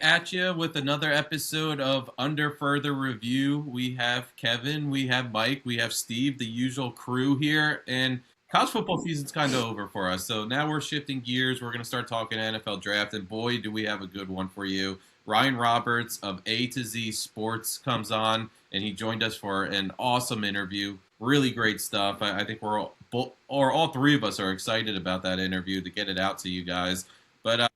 At you with another episode of Under Further Review. We have Kevin, we have Mike, we have Steve, the usual crew here, and college football season's kind of over for us. So now we're shifting gears. We're going to start talking NFL draft, and boy, do we have a good one for you. Ryan Roberts of A to Z Sports comes on, and he joined us for an awesome interview. Really great stuff. I think all three of us are excited about that interview to get it out to you guys. But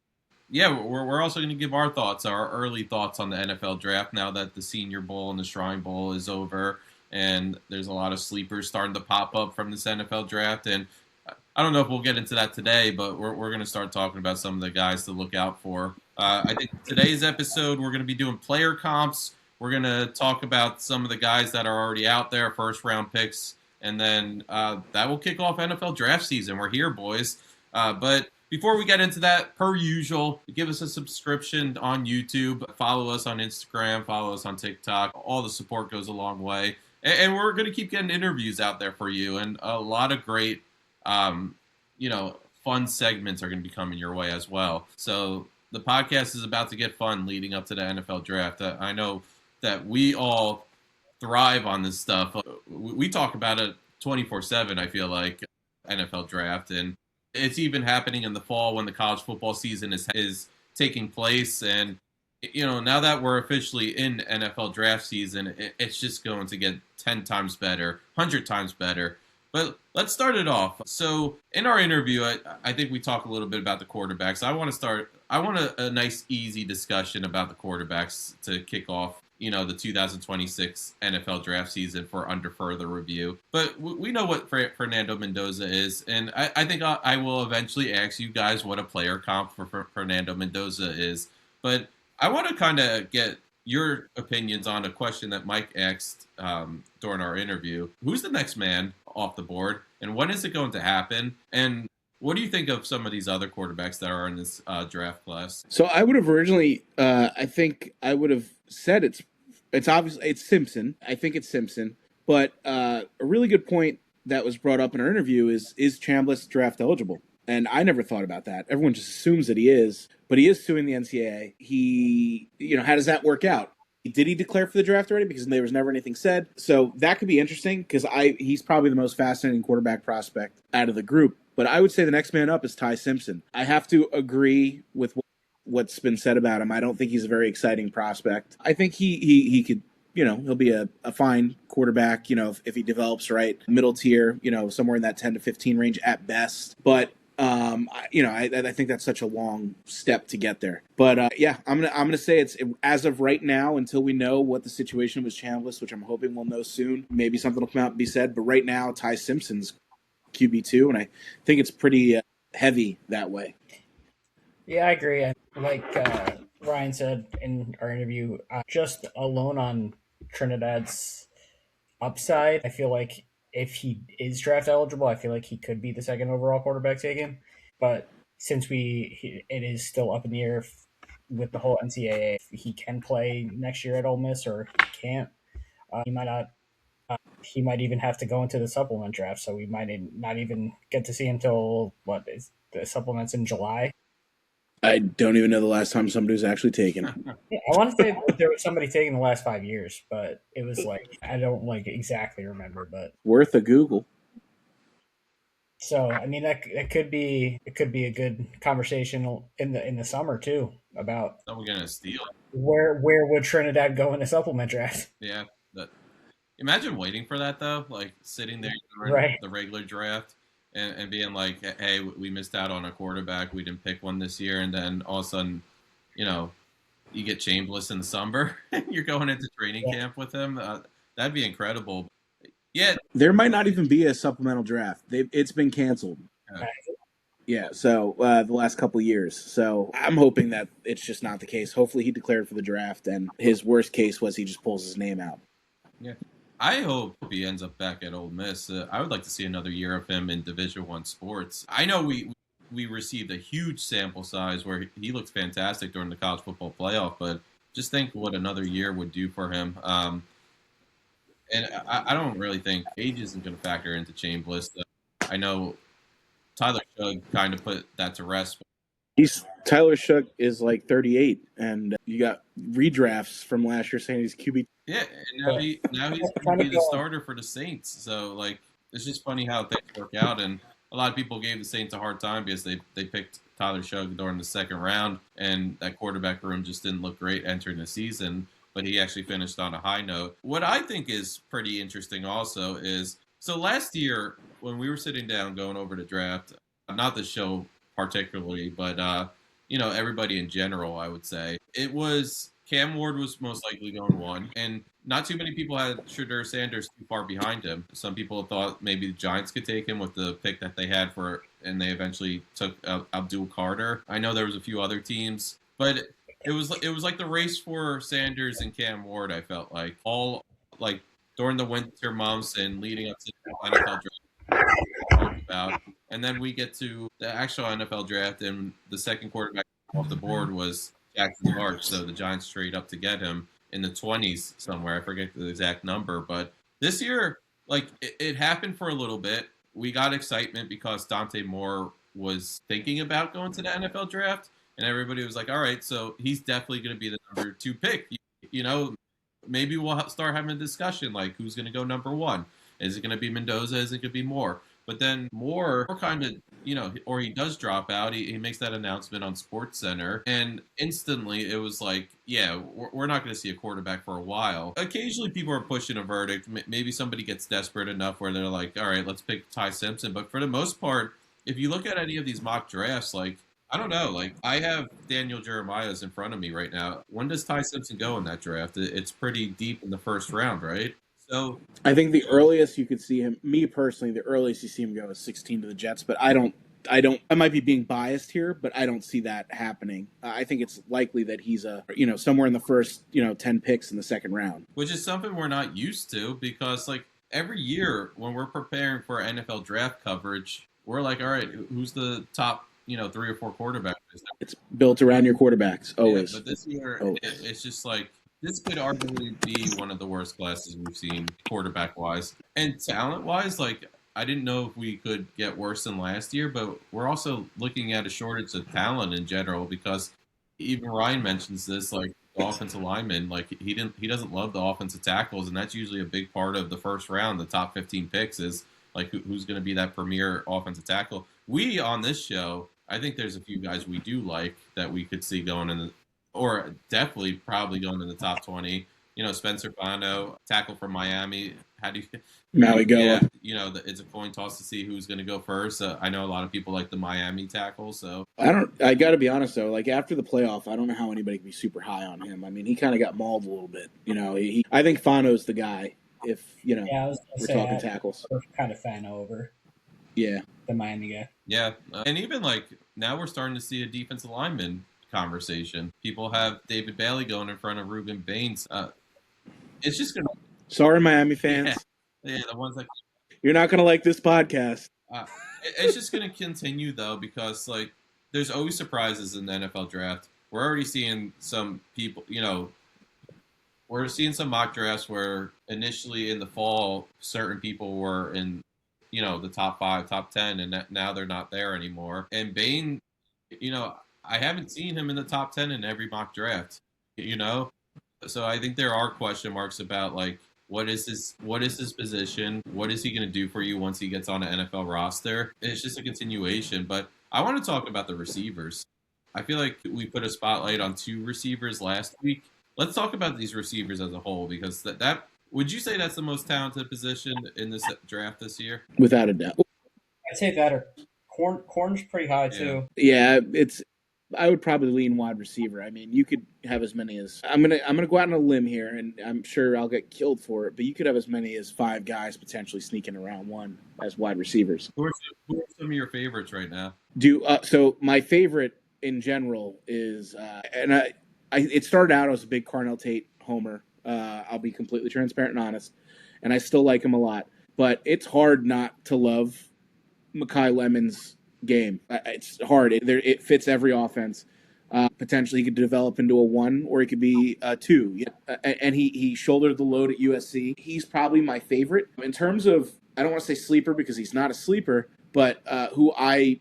yeah, we're also going to give our thoughts, our early thoughts on the NFL draft now that the Senior Bowl and the Shrine Bowl is over, and there's a lot of sleepers starting to pop up from this NFL draft. And I don't know if we'll get into that today, but we're going to start talking about some of the guys to look out for. I think today's episode, we're going to be doing player comps. We're going to talk about some of the guys that are already out there, first round picks, and then that will kick off NFL draft season. We're here, boys. But before we get into that, per usual, give us a subscription on YouTube, follow us on Instagram, follow us on TikTok. All the support goes a long way. And we're going to keep getting interviews out there for you, and a lot of great, um, fun segments are going to be coming your way as well. So the podcast is about to get fun leading up to the NFL draft. I know that we all thrive on this stuff. We talk about it 24/7, I feel like, NFL draft, and it's even happening in the fall when the college football season is taking place. And now that we're officially in NFL draft season, it's just going to get 10 times better, 100 times better. But let's start it off. So in our interview, I think we talk a little bit about the quarterbacks. I want a nice, easy discussion about the quarterbacks to kick off the 2026 NFL draft season for Under Further Review. But we know what Fernando Mendoza is, and I think I will eventually ask you guys what a player comp for Fernando Mendoza is. But I want to kind of get your opinions on a question that Mike asked during our interview. Who's the next man off the board, and when is it going to happen? And what do you think of some of these other quarterbacks that are in this draft class? So I would have originally, I think I would have said it's obviously it's Simpson. I think it's Simpson, but a really good point that was brought up in our interview is Chambliss draft eligible? And I never thought about that. Everyone just assumes that he is, but he is suing the NCAA. He, how does that work out? Did he declare for the draft already? Because there was never anything said. So that could be interesting because he's probably the most fascinating quarterback prospect out of the group. But I would say the next man up is Ty Simpson. I have to agree with what's been said about him. I don't think he's a very exciting prospect. I think he could, he'll be a fine quarterback, if he develops right, middle tier, somewhere in that 10 to 15 range at best. But I think that's such a long step to get there. But yeah, I'm gonna say it's as of right now, until we know what the situation with Chambliss, which I'm hoping we'll know soon. Maybe something will come out and be said. But right now, Ty Simpson's QB2, and I think it's pretty heavy that way. Yeah, I agree. Like Ryan said in our interview, just alone on Trinidad's upside, I feel like if he is draft eligible, I feel like he could be the second overall quarterback taken. But since it is still up in the air with the whole NCAA, if he can play next year at Ole Miss or he can't, he might not. He might even have to go into the supplement draft, so we might not even get to see him until the supplements in July. I don't even know the last time somebody was actually taken. Yeah, I want to say there was somebody taken the last 5 years, but it was I don't exactly remember, but worth a Google. So I mean that could be a good conversation in the summer too about. Are we gonna steal? Where would Trinidad go in a supplement draft? Yeah, imagine waiting for that though, like sitting there during the regular draft. And being like, hey, we missed out on a quarterback. We didn't pick one this year. And then all of a sudden, you get Chambliss in the summer. You're going into training camp with him. That'd be incredible. Yeah. There might not even be a supplemental draft. It's been canceled. Yeah, so the last couple of years. So I'm hoping that it's just not the case. Hopefully he declared for the draft, and his worst case was he just pulls his name out. Yeah. I hope he ends up back at Ole Miss. I would like to see another year of him in Division I sports. I know we received a huge sample size where he looked fantastic during the college football playoff, but just think what another year would do for him. And I don't really think age isn't going to factor into Chambliss. I know Tyler Shugg kind of put that to rest Tyler Shough is like 38, and you got redrafts from last year saying he's QB. Yeah, and now he's going to be the starter for the Saints. So like, it's just funny how things work out. And a lot of people gave the Saints a hard time because they picked Tyler Shough during the second round, and that quarterback room just didn't look great entering the season. But he actually finished on a high note. What I think is pretty interesting also is, so last year when we were sitting down going over the draft, not the show particularly, but everybody in general, I would say it was Cam Ward was most likely going one, and not too many people had Shedeur Sanders too far behind him. Some people thought maybe the Giants could take him with the pick that they had and they eventually took Abdul Carter. I know there was a few other teams, but it was like the race for Sanders and Cam Ward. I felt like all like during the winter months and leading up to the NFL draft about, and then we get to the actual NFL draft, and the second quarterback off the board was Jackson Dart. So the Giants trade up to get him in the 20s somewhere. I forget the exact number, but this year, like it happened for a little bit. We got excitement because Dante Moore was thinking about going to the NFL draft, and everybody was like, all right, so he's definitely going to be the number 2 pick. Maybe we'll start having a discussion like who's going to go number 1. Is it going to be Mendoza? Is it going to be Moore? But then Moore kind of, or he does drop out. He makes that announcement on SportsCenter, and instantly it was like, yeah, we're not going to see a quarterback for a while. Occasionally people are pushing a verdict. Maybe somebody gets desperate enough where they're like, all right, let's pick Ty Simpson. But for the most part, if you look at any of these mock drafts, like, I don't know. Like, I have Daniel Jeremiah's in front of me right now. When does Ty Simpson go in that draft? It's pretty deep in the first round, right? So I think the earliest you could see him, me personally, the earliest you see him go is 16 to the Jets. But I might be being biased here, but I don't see that happening. I think it's likely that he's somewhere in the first, 10 picks in the second round. Which is something we're not used to because, like, every year when we're preparing for NFL draft coverage, we're like, all right, who's the top 3 or 4 quarterbacks? It's built around your quarterbacks, always. Yeah, but this year, it's just like, this could arguably be one of the worst classes we've seen quarterback-wise. And talent-wise, like, I didn't know if we could get worse than last year, but we're also looking at a shortage of talent in general because even Ryan mentions this, like, the offensive lineman, like, he doesn't love the offensive tackles, and that's usually a big part of the first round. The top 15 picks is, like, who's going to be that premier offensive tackle. We, on this show, I think there's a few guys we do like that we could see going in or definitely probably going in the top 20. Spencer Fano, tackle from Miami. How do you? Maui Goa. Yeah, it's a coin toss to see who's going to go first. I know a lot of people like the Miami tackle. So I got to be honest though. Like after the playoff, I don't know how anybody can be super high on him. I mean, he kind of got mauled a little bit. I think Fano's the guy. If we're talking tackles, we're kind of Fano over. Yeah, the Miami guy. Yeah, and even like now we're starting to see a defensive lineman conversation. People have David Bailey going in front of Ruben Baines. It's just gonna. Sorry, Miami fans. Yeah, the ones that you're not gonna like this podcast. It's just gonna continue though because like there's always surprises in the NFL draft. We're already seeing some people. We're seeing some mock drafts where initially in the fall certain people were in the top 5, top 10, and now they're not there anymore. And Bain, I haven't seen him in the top 10 in every mock draft, So I think there are question marks about like what is his position? What is he going to do for you once he gets on an NFL roster? It's just a continuation. But I want to talk about the receivers. I feel like we put a spotlight on 2 receivers last week. Let's talk about these receivers as a whole because that would you say that's the most talented position in this draft this year? Without a doubt. I'd say that or Corn's pretty high too. Yeah, I would probably lean wide receiver. I mean, you could have as many as I'm gonna go out on a limb here, and I'm sure I'll get killed for it. But you could have as many as 5 guys potentially sneaking around 1 as wide receivers. Who are some of your favorites right now? So my favorite in general is, it started out as a big Carnell Tate homer. I'll be completely transparent and honest, and I still like him a lot. But it's hard not to love Mekhi Lemon's game. It's hard. It fits every offense. Potentially, he could develop into a 1, or he could be a 2. And he shouldered the load at USC. He's probably my favorite in terms of. I don't want to say sleeper because he's not a sleeper, but who I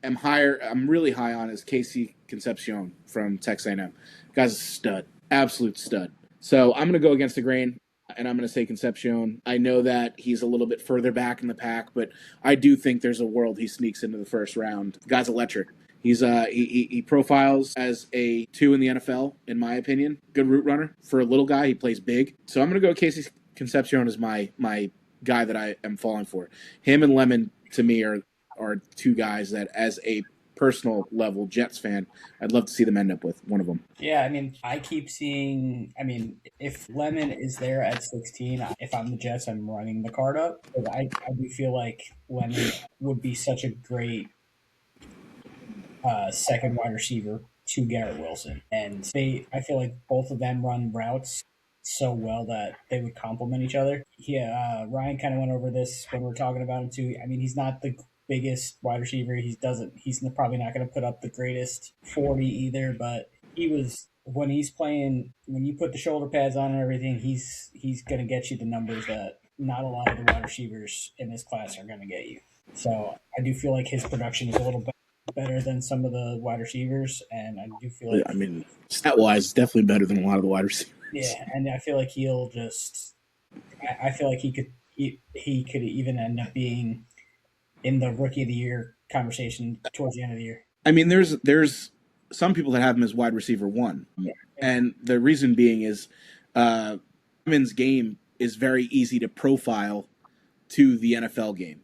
I'm really high on is Casey Concepcion from Texas A&M. Guy's a stud, absolute stud. So I'm going to go against the grain, and I'm going to say Concepcion. I know that he's a little bit further back in the pack, but I do think there's a world he sneaks into the first round. The guy's electric. He's he profiles as a 2 in the NFL, in my opinion. Good route runner for a little guy. He plays big. So I'm going to go Casey Concepcion as my guy that I am falling for. Him and Lemon to me are two guys that, as a personal level Jets fan, I'd love to see them end up with one of them. Yeah, I mean, I keep seeing. I mean, if Lemon is there at 16, if I'm the Jets, I'm running the card up. But I do feel like Lemon would be such a great second wide receiver to Garrett Wilson, and I feel like both of them run routes so well that they would complement each other. Yeah, Ryan kind of went over this when we were talking about him too. I mean, he's not the biggest wide receiver. He's probably not going to put up the greatest 40 either, but he was when he's playing, when you put the shoulder pads on and everything, he's going to get you the numbers that not a lot of the wide receivers in this class are going to get you. So I do feel like his production is a little bit better than some of the wide receivers, and I do feel like, I mean, stat-wise, it's definitely better than a lot of the wide receivers. Yeah, and I feel like he'll just. I feel like he could even end up being in the Rookie of the Year conversation towards the end of the year. I mean, there's some people that have him as wide receiver 1, and the reason being is Lemons' game is very easy to profile to the NFL game.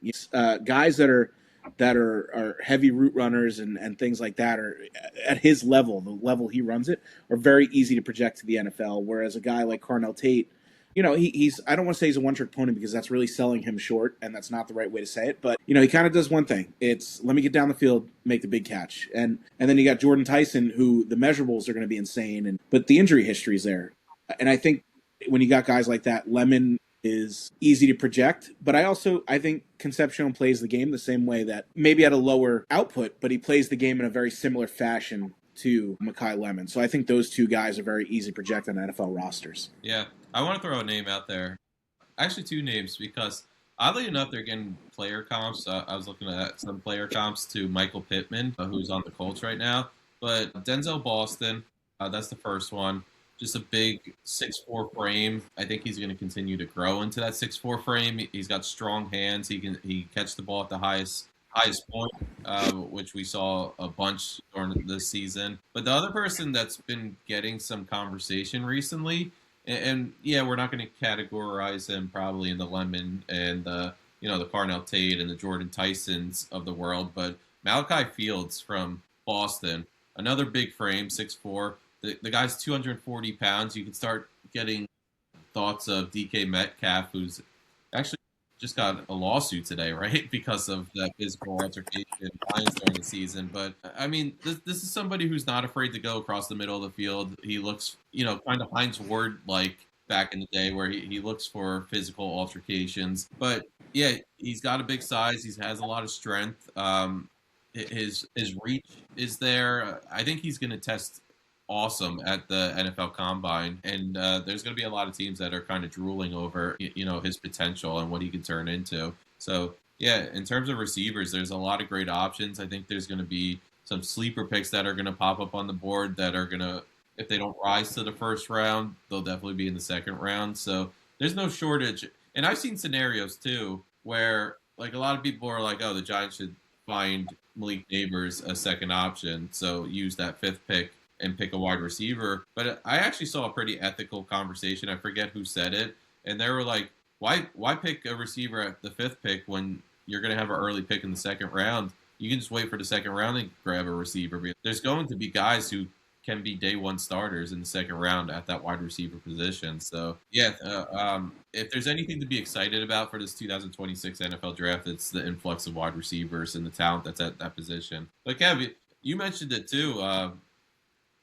Guys that are heavy route runners and things like that are at his level, the level he runs it, are very easy to project to the NFL. Whereas a guy like Carnell Tate, he's I don't want to say he's a one-trick pony because that's really selling him short, and that's not the right way to say it. But he kind of does one thing. It's let me get down the field, make the big catch, and then you got Jordan Tyson, who the measurables are going to be insane, but the injury history is there. And I think when you got guys like that, Lemon is easy to project, but I think Concepcion plays the game the same way, that maybe at a lower output, but he plays the game in a very similar fashion to Mekhi Lemon. So I think those two guys are very easy to project on NFL rosters. Yeah, I want to throw a name out there. Actually, two names, because oddly enough, they're getting player comps. I was looking at some player comps to Michael Pittman, who's on the Colts right now. But Denzel Boston, that's the first one. Just a big 6'4" frame. I think he's going to continue to grow into that 6'4" frame. He's got strong hands. He catch the ball at the highest point, which we saw a bunch during this season. But the other person that's been getting some conversation recently, and yeah, we're not going to categorize him probably in the Lemon and the Carnell Tate and the Jordan Tysons of the world, but Malachi Fields from Boston, another big frame, 6'4". The guy's 240 pounds. You can start getting thoughts of DK Metcalf, who's actually just got a lawsuit today, right? Because of that physical altercation Lions during the season. But, I mean, this is somebody who's not afraid to go across the middle of the field. He looks, kind of Hines Ward-like back in the day, where he looks for physical altercations. But, yeah, he's got a big size. He has a lot of strength. His reach is there. I think he's going to test awesome at the NFL Combine, and there's going to be a lot of teams that are kind of drooling over his potential and what he can turn into. So yeah, in terms of receivers, there's a lot of great options. I think there's going to be some sleeper picks that are going to pop up on the board that are going to, if they don't rise to the first round, they'll definitely be in the second round. So there's no shortage. And I've seen scenarios too where, like, a lot of people are like, oh, the Giants should find Malik Neighbors a second option, so use that 5th pick and pick a wide receiver. But I actually saw a pretty ethical conversation. I forget who said it. And they were like, why pick a receiver at the 5th pick when you're going to have an early pick in the second round? You can just wait for the second round and grab a receiver. There's going to be guys who can be day one starters in the second round at that wide receiver position. So, yeah, if there's anything to be excited about for this 2026 NFL draft, it's the influx of wide receivers and the talent that's at that position. But, Kev, you mentioned it too.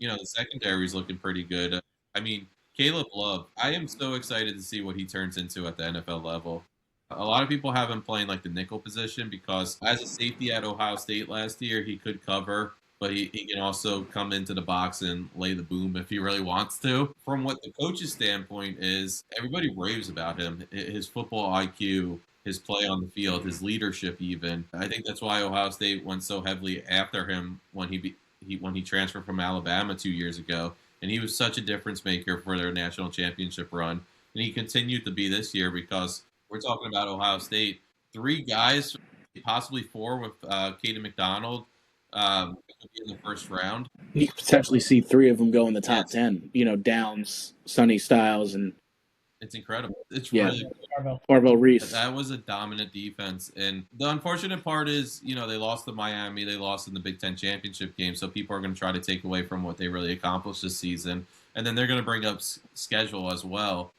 The secondary is looking pretty good. I mean, Caleb Love, I am so excited to see what he turns into at the NFL level. A lot of people have him playing like the nickel position because as a safety at Ohio State last year, he could cover, but he can also come into the box and lay the boom if he really wants to. From what the coach's standpoint is, everybody raves about him. His football IQ his play on the field, his leadership. Even I think that's why Ohio State went so heavily after him when he transferred from Alabama 2 years ago, and he was such a difference maker for their national championship run, and he continued to be this year because we're talking about Ohio State. Three guys, possibly four, with Caden McDonald in the first round. You could potentially see three of them go in the top Yes. 10. Downs, Sonny Styles, and It's incredible. It's Yeah. really Marvell Reese. that was a dominant defense. And the unfortunate part is, they lost to Miami. They lost in the Big Ten championship game. So people are going to try to take away from what they really accomplished this season. And then they're going to bring up schedule as well.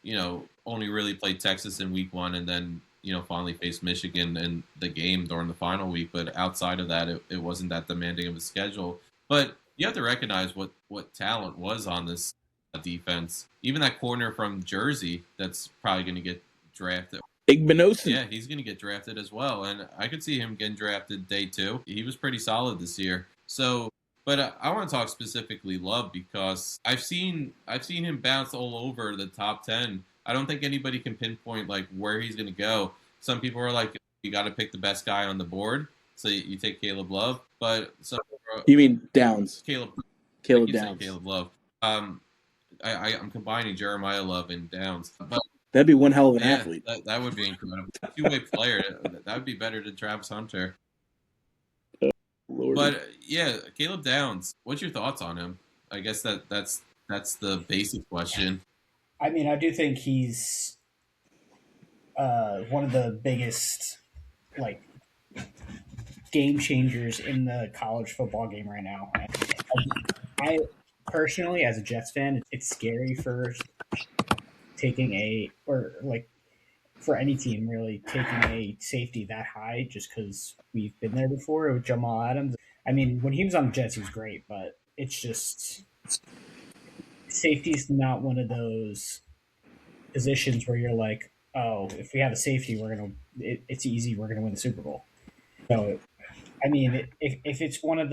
Only really played Texas in week 1 and then, finally faced Michigan in the game during the final week. But outside of that, it wasn't that demanding of a schedule. But you have to recognize what talent was on this defense. Even that corner from Jersey that's probably going to get drafted. Igbinosun. Yeah, he's going to get drafted as well. And I could see him getting drafted day 2. He was pretty solid this year. So, but I want to talk specifically Love because I've seen him bounce all over the top 10. I don't think anybody can pinpoint like where he's going to go. Some people are like, you got to pick the best guy on the board. So you take Caleb Love, but You mean Downs? Caleb Downs. Caleb Love. I'm combining Jeremiah Love and Downs, but That'd be one hell of an athlete. That would be incredible. Two-way player. That would be better than Travis Hunter. Lord. But yeah, Caleb Downs. What's your thoughts on him? I guess that's the basic question. I mean, I do think he's one of the biggest game changers in the college football game right now. I personally, as a Jets fan, it's scary for taking for any team really taking a safety that high just because we've been there before with Jamal Adams. I mean, when he was on the Jets, he was great, but it's just safety's not one of those positions where you're like, oh, if we have a safety, it's easy. We're gonna win the Super Bowl. So, I mean, if it's one of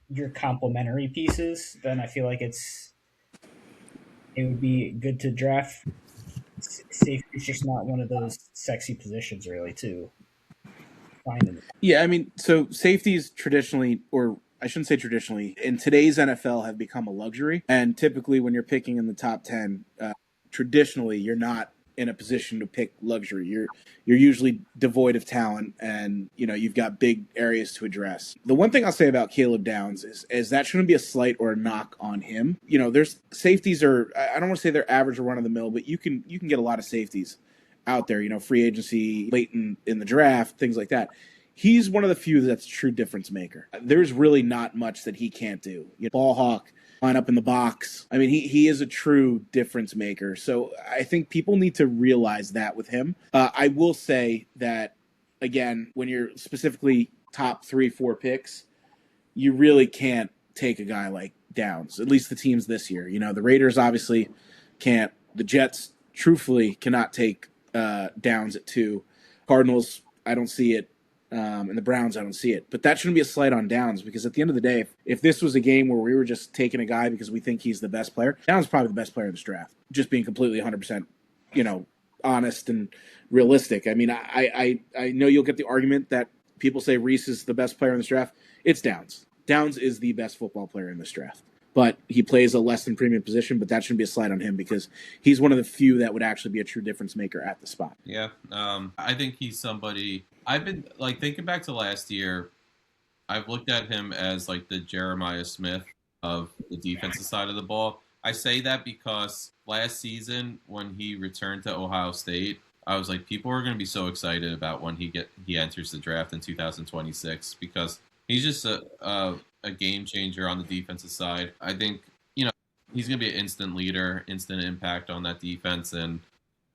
your complementary pieces, then I feel like it would be good to draft. Safety is just not one of those sexy positions, really, to find in. Yeah, I mean, so safeties traditionally, or I shouldn't say traditionally, in today's NFL have become a luxury. And typically when you're picking in the top 10, traditionally you're not in a position to pick luxury. You're usually devoid of talent and, you've got big areas to address. The one thing I'll say about Caleb Downs is that shouldn't be a slight or a knock on him. There's safeties are, I don't want to say they're average or run of the mill, but you can get a lot of safeties out there, free agency, late in the draft, things like that. He's one of the few that's a true difference maker. There's really not much that he can't do. Ball hawk, line up in the box. I mean, he is a true difference maker. So I think people need to realize that with him. I will say that, again, when you're specifically top 3-4 picks, you really can't take a guy like Downs, at least the teams this year. The Raiders obviously can't. The Jets, truthfully, cannot take Downs at 2. Cardinals, I don't see it. And the Browns, I don't see it. But that shouldn't be a slight on Downs because at the end of the day, if this was a game where we were just taking a guy because we think he's the best player, Downs is probably the best player in this draft. Just being completely 100%, honest and realistic. I mean, I know you'll get the argument that people say Reese is the best player in this draft. It's Downs. Downs is the best football player in this draft. But he plays a less than premium position, but that shouldn't be a slight on him because he's one of the few that would actually be a true difference maker at the spot. Yeah, I think he's somebody. I've been thinking back to last year. I've looked at him as like the Jeremiah Smith of the defensive side of the ball. I say that because last season when he returned to Ohio State, I was like, people are going to be so excited about when he enters the draft in 2026 because he's just a game changer on the defensive side. I think, he's going to be an instant leader, instant impact on that defense, and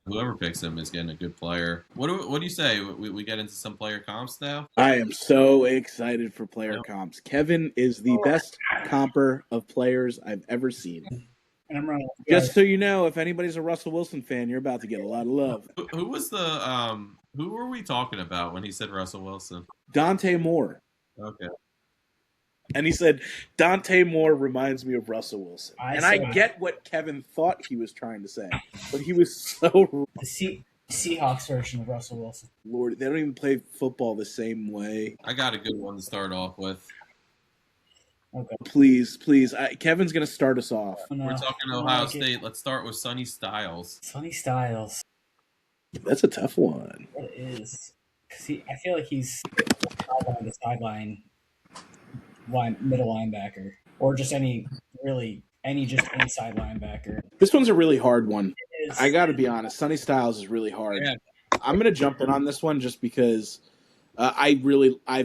whoever picks him is getting a good player. What do you say? We get into some player comps now? I am so excited for player comps. Kevin is the best comper of players I've ever seen. And I'm running. Just so you know, if anybody's a Russell Wilson fan, you're about to get a lot of love. Who was who were we talking about when he said Russell Wilson? Dante Moore. Okay. And he said, Dante Moore reminds me of Russell Wilson. I get what Kevin thought he was trying to say, but he was so... Seahawks version of Russell Wilson. Lord, they don't even play football the same way. I got a good one to start off with. Okay. Please. Kevin's going to start us off. We're talking Ohio State. Let's start with Sonny Styles. Sonny Styles. That's a tough one. It is. Because I feel like he's the sideline middle linebacker. Or just any side linebacker. This one's a really hard one. It is. I got to be honest. Sonny Styles is really hard. Yeah. I'm going to jump in on this one just because I've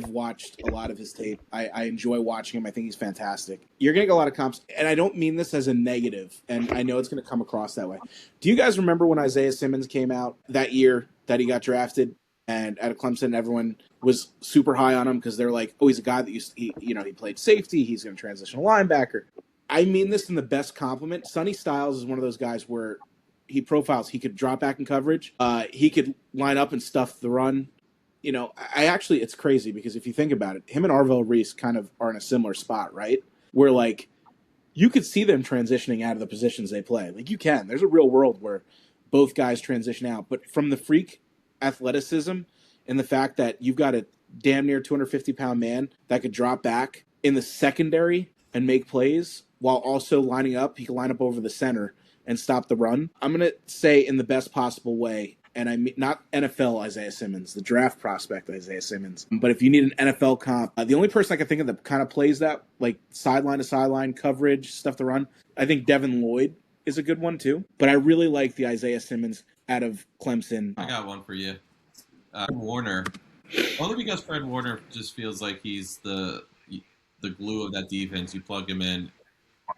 watched a lot of his tape. I enjoy watching him. I think he's fantastic. You're going to get a lot of comps, and I don't mean this as a negative, and I know it's going to come across that way. Do you guys remember when Isaiah Simmons came out that year that he got drafted and out of Clemson, everyone was super high on him because they're like, oh, he's a guy that he played safety. He's going to transition to linebacker. I mean this in the best compliment. Sonny Styles is one of those guys where he profiles. He could drop back in coverage. He could line up and stuff the run. It's crazy because if you think about it, him and Arvell Reese kind of are in a similar spot, right? Where, like, you could see them transitioning out of the positions they play. Like, you can. There's a real world where both guys transition out. But from the freak athleticism and the fact that you've got a damn near 250-pound man that could drop back in the secondary and make plays while also lining up, he can line up over the center and stop the run. I'm going to say in the best possible way, and I mean not NFL Isaiah Simmons, the draft prospect Isaiah Simmons. But if you need an NFL comp, the only person I can think of that kind of plays that, like sideline to sideline coverage, stuff to run, I think Devin Lloyd is a good one too. But I really like the Isaiah Simmons out of Clemson. I got one for you. Warner. Only because Fred Warner just feels like he's the glue of that defense. You plug him in,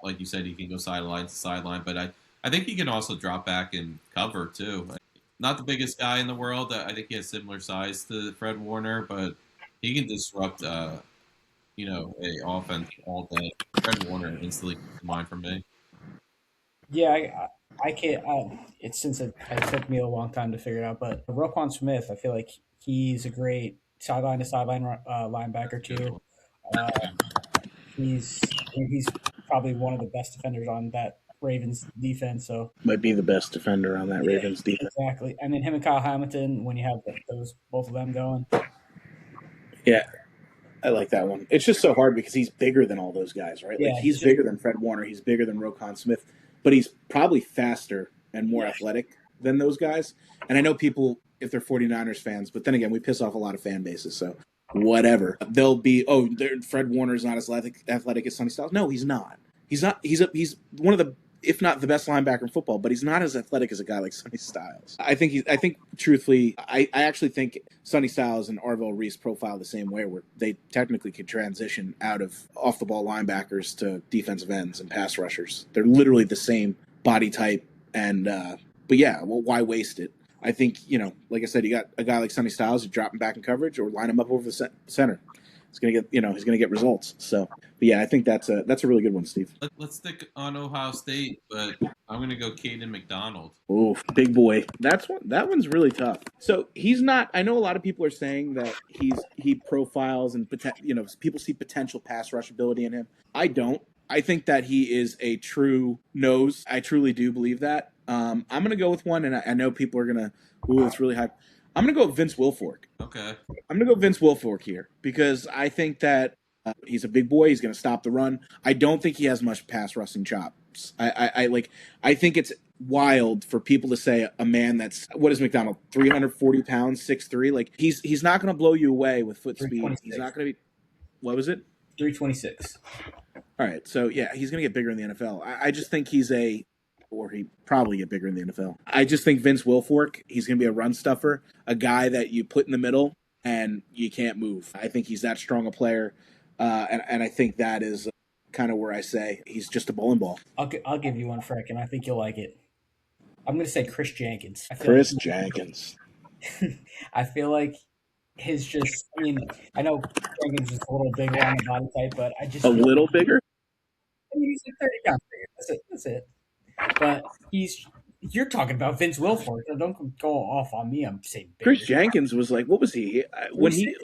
like you said, he can go sideline to sideline, but I think he can also drop back and cover too. Not the biggest guy in the world. I think he has similar size to Fred Warner, but he can disrupt, a offense all day. Fred Warner instantly comes to mind for me. Yeah, I can't. It took me a long time to figure it out, but Roquan Smith, I feel like he's a great sideline to sideline linebacker too. He's probably one of the best defenders on that Ravens defense. So might be the best defender on that Ravens defense. Exactly, and then him and Kyle Hamilton when you have both of them going. Yeah, I like that one. It's just so hard because he's bigger than all those guys, right? Yeah, like he's bigger than Fred Warner. He's bigger than Roquan Smith, but he's probably faster and more athletic than those guys. And I know people, if they're 49ers fans, but then again, we piss off a lot of fan bases, so whatever. They'll be, Fred Warner's not as athletic as Sonny Styles. No, he's not. He's not. He's one of the, if not the best linebacker in football, but he's not as athletic as a guy like Sonny Styles. I think truthfully, I actually think Sonny Styles and Arvell Reese profile the same way, where they technically could transition out of off the ball linebackers to defensive ends and pass rushers. They're literally the same body type, and but yeah, well, why waste it? I think, like I said, you got a guy like Sonny Styles, you drop him back in coverage or line him up over the center. He's gonna get, he's gonna get results. So, but yeah, I think that's a really good one, Steve. Let's stick on Ohio State, but I'm gonna go Caden McDonald. Oof, big boy. That one's really tough. So he's not. I know a lot of people are saying that he profiles and people see potential pass rush ability in him. I don't. I think that he is a true nose. I truly do believe that. I'm going to go with one, and I know people are going to, it's really high. I'm going to go with Vince Wilfork. Okay. I'm going to go Vince Wilfork here because I think that he's a big boy. He's going to stop the run. I don't think he has much pass rushing chops. I think it's wild for people to say a man that's, what is McDonald, 340 pounds, 6'3"? Like, he's not going to blow you away with foot speed. He's not going to be, what was it? 326. All right. So, yeah, he's going to get bigger in the NFL. I just think he probably get bigger in the NFL. I just think Vince Wilfork, he's going to be a run stuffer, a guy that you put in the middle and you can't move. I think he's that strong a player, and I think that is kind of where I say he's just a bowling ball. I'll give you one, Frank, and I think you'll like it. I'm going to say Chris Jenkins. Jenkins. I feel like I know Jenkins is a little bigger on the body type, but I little bigger? He's like 30 pounds bigger. That's it. But you're talking about Vince Wilfork, so don't go off on me. I'm saying bigger. Chris Jenkins was like, what was he? When he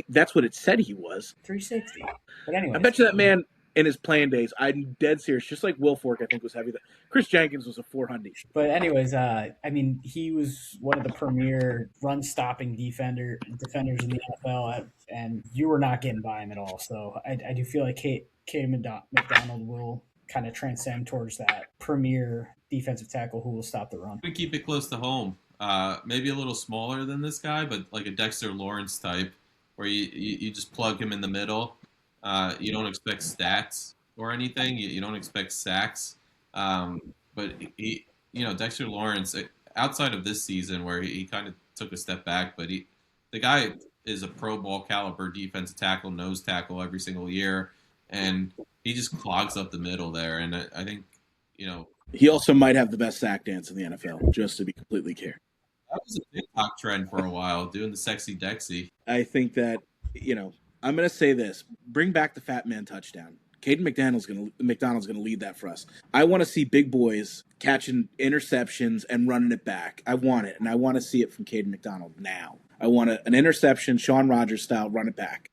that's what it said he was. 360. But anyway, I bet you that man in his playing days. I'm dead serious. Just like Will Fork, I think was heavy. Chris Jenkins was a 400. But anyways, I mean, he was one of the premier run-stopping defenders in the NFL, and you were not getting by him at all. So I do feel like Kate McDonald will kind of transcend towards that premier defensive tackle who will stop the run. We keep it close to home. Maybe a little smaller than this guy, but like a Dexter Lawrence type, where you just plug him in the middle. You don't expect stats or anything. You don't expect sacks. But Dexter Lawrence, outside of this season where he kind of took a step back, but the guy is a Pro Bowl caliber defensive tackle, nose tackle every single year, and he just clogs up the middle there. And I think, he also might have the best sack dance in the NFL, just to be completely clear. That was a TikTok trend for a while, doing the sexy Dexy. I think that, I'm going to say this. Bring back the fat man touchdown. Caden McDonald's going to lead that for us. I want to see big boys catching interceptions and running it back. I want it, and I want to see it from Caden McDonald now. I want an interception, Sean Rogers style, run it back.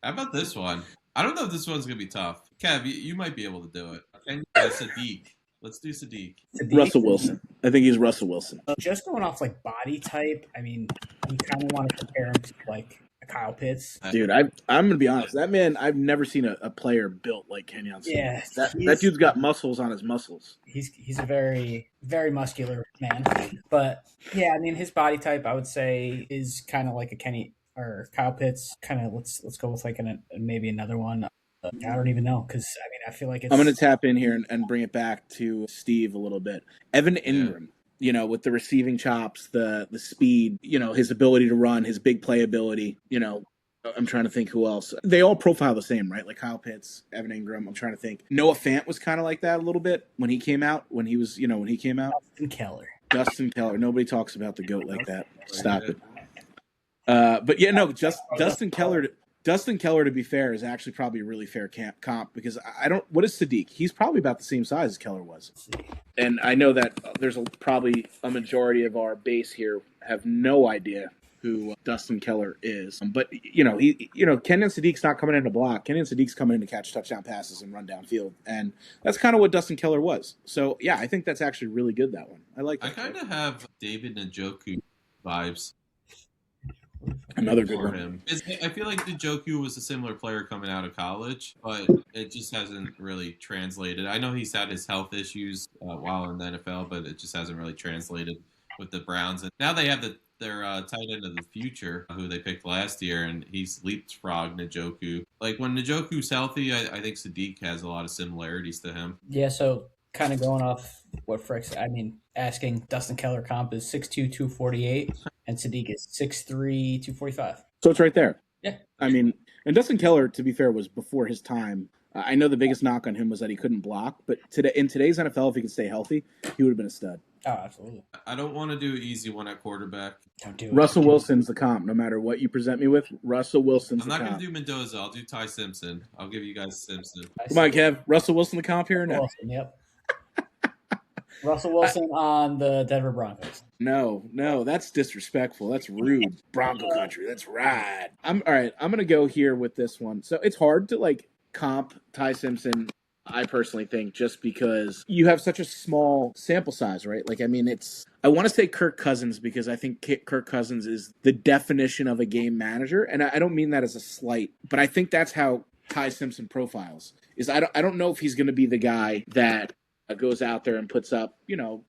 How about this one? I don't know if this one's going to be tough. Kev, you might be able to do it. And Sadiq. Let's do Sadiq. Russell Wilson. I think he's Russell Wilson. Just going off like body type, I mean, you kind of want to compare him to like Kyle Pitts. Dude, I'm going to be honest. That man, I've never seen a player built like Kenyon Sadiq. Yeah, that dude's got muscles on his muscles. He's a very, very muscular man. But yeah, I mean, his body type, I would say, is kind of like a Kenny or Kyle Pitts. Kind of let's go with like maybe another one. I don't even know because I mean I feel like it's. I'm going to tap in here and bring it back to Steve a little bit. Evan Ingram, with the receiving chops, the speed, his ability to run, his big playability. I'm trying to think who else. They all profile the same, right? Like Kyle Pitts, Evan Ingram. I'm trying to think. Noah Fant was kind of like that a little bit when he came out. When he came out. Dustin Keller. Nobody talks about the GOAT like that. Stop it. But yeah, no, just Dustin Keller. Dustin Keller, to be fair, is actually probably a really fair comp because what is Sadiq? He's probably about the same size as Keller was. And I know that there's probably a majority of our base here have no idea who Dustin Keller is. But, Kenyon Sadiq's not coming in to block. Kenyon Sadiq's coming in to catch touchdown passes and run downfield. And that's kind of what Dustin Keller was. So, yeah, I think that's actually really good, that one. I like that. I kind of have David Njoku vibes. Another good one. I feel like Njoku was a similar player coming out of college, but it just hasn't really translated. I know he's had his health issues while in the NFL, but it just hasn't really translated with the Browns. And now they have their tight end of the future, who they picked last year, and he's leapfrogged Njoku. Like when Njoku's healthy, I think Sadiq has a lot of similarities to him. Yeah, so kind of going off what Frick's, asking Dustin Keller comp is 6'2", 248, and Sadiq is 6'3", 245. So it's right there. Yeah. And Dustin Keller, to be fair, was before his time. I know the biggest knock on him was that he couldn't block, but in today's NFL, if he could stay healthy, he would have been a stud. Oh, absolutely. I don't want to do an easy one at quarterback. Don't do it. Russell Wilson's the comp, no matter what you present me with. Russell Wilson's the comp. I'm not going to do Mendoza. I'll do Ty Simpson. I'll give you guys Simpson. Come on, Kev. Russell Wilson the comp here or no? Wilson, yep. Russell Wilson on the Denver Broncos. No, that's disrespectful. That's rude. Bronco country. That's right. All right. I'm gonna go here with this one. So it's hard to comp Ty Simpson. I personally think just because you have such a small sample size, right? I want to say Kirk Cousins because I think Kirk Cousins is the definition of a game manager, and I don't mean that as a slight, but I think that's how Ty Simpson profiles. I don't know if he's going to be the guy that goes out there and puts up,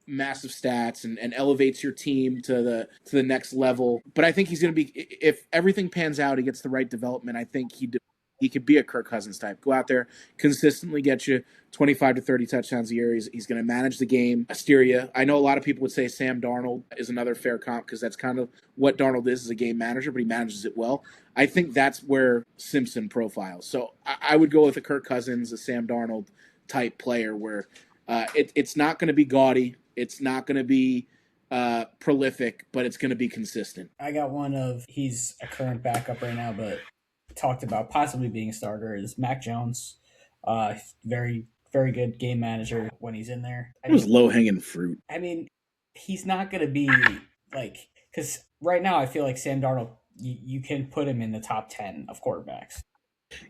massive stats and elevates your team to the next level. But I think he's going to be, if everything pans out, he gets the right development. I think he could be a Kirk Cousins type. Go out there, consistently get you 25 to 30 touchdowns a year. He's going to manage the game. Asteria. I know a lot of people would say Sam Darnold is another fair comp because that's kind of what Darnold is as a game manager, but he manages it well. I think that's where Simpson profiles. So I would go with a Kirk Cousins, a Sam Darnold type player where it's not going to be gaudy. It's not going to be prolific, but it's going to be consistent. I got one of, he's a current backup right now, but talked about possibly being a starter, is Mac Jones. Very, very good game manager when he's in there. It was low-hanging fruit. He's not going to be because right now I feel like Sam Darnold, you can put him in the top 10 of quarterbacks.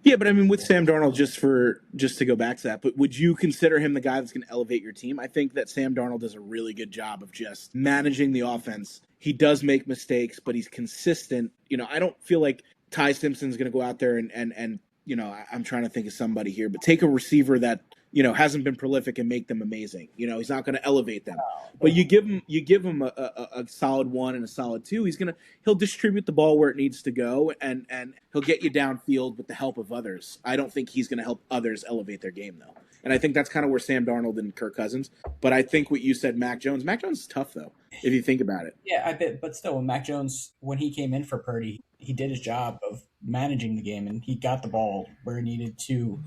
Yeah, but I mean, with Sam Darnold, just to go back to that, but would you consider him the guy that's going to elevate your team? I think that Sam Darnold does a really good job of just managing the offense. He does make mistakes, but he's consistent. I don't feel like Ty Simpson's going to go out there and I'm trying to think of somebody here, but take a receiver that hasn't been prolific and make them amazing. He's not going to elevate them, but you give him a solid 1 and a solid 2. He'll distribute the ball where it needs to go, and he'll get you downfield with the help of others. I don't think he's going to help others elevate their game though, and I think that's kind of where Sam Darnold and Kirk Cousins. But I think what you said, Mac Jones is tough though if you think about it. Yeah, I bet, but still, Mac Jones, when he came in for Purdy, he did his job of managing the game, and he got the ball where he needed to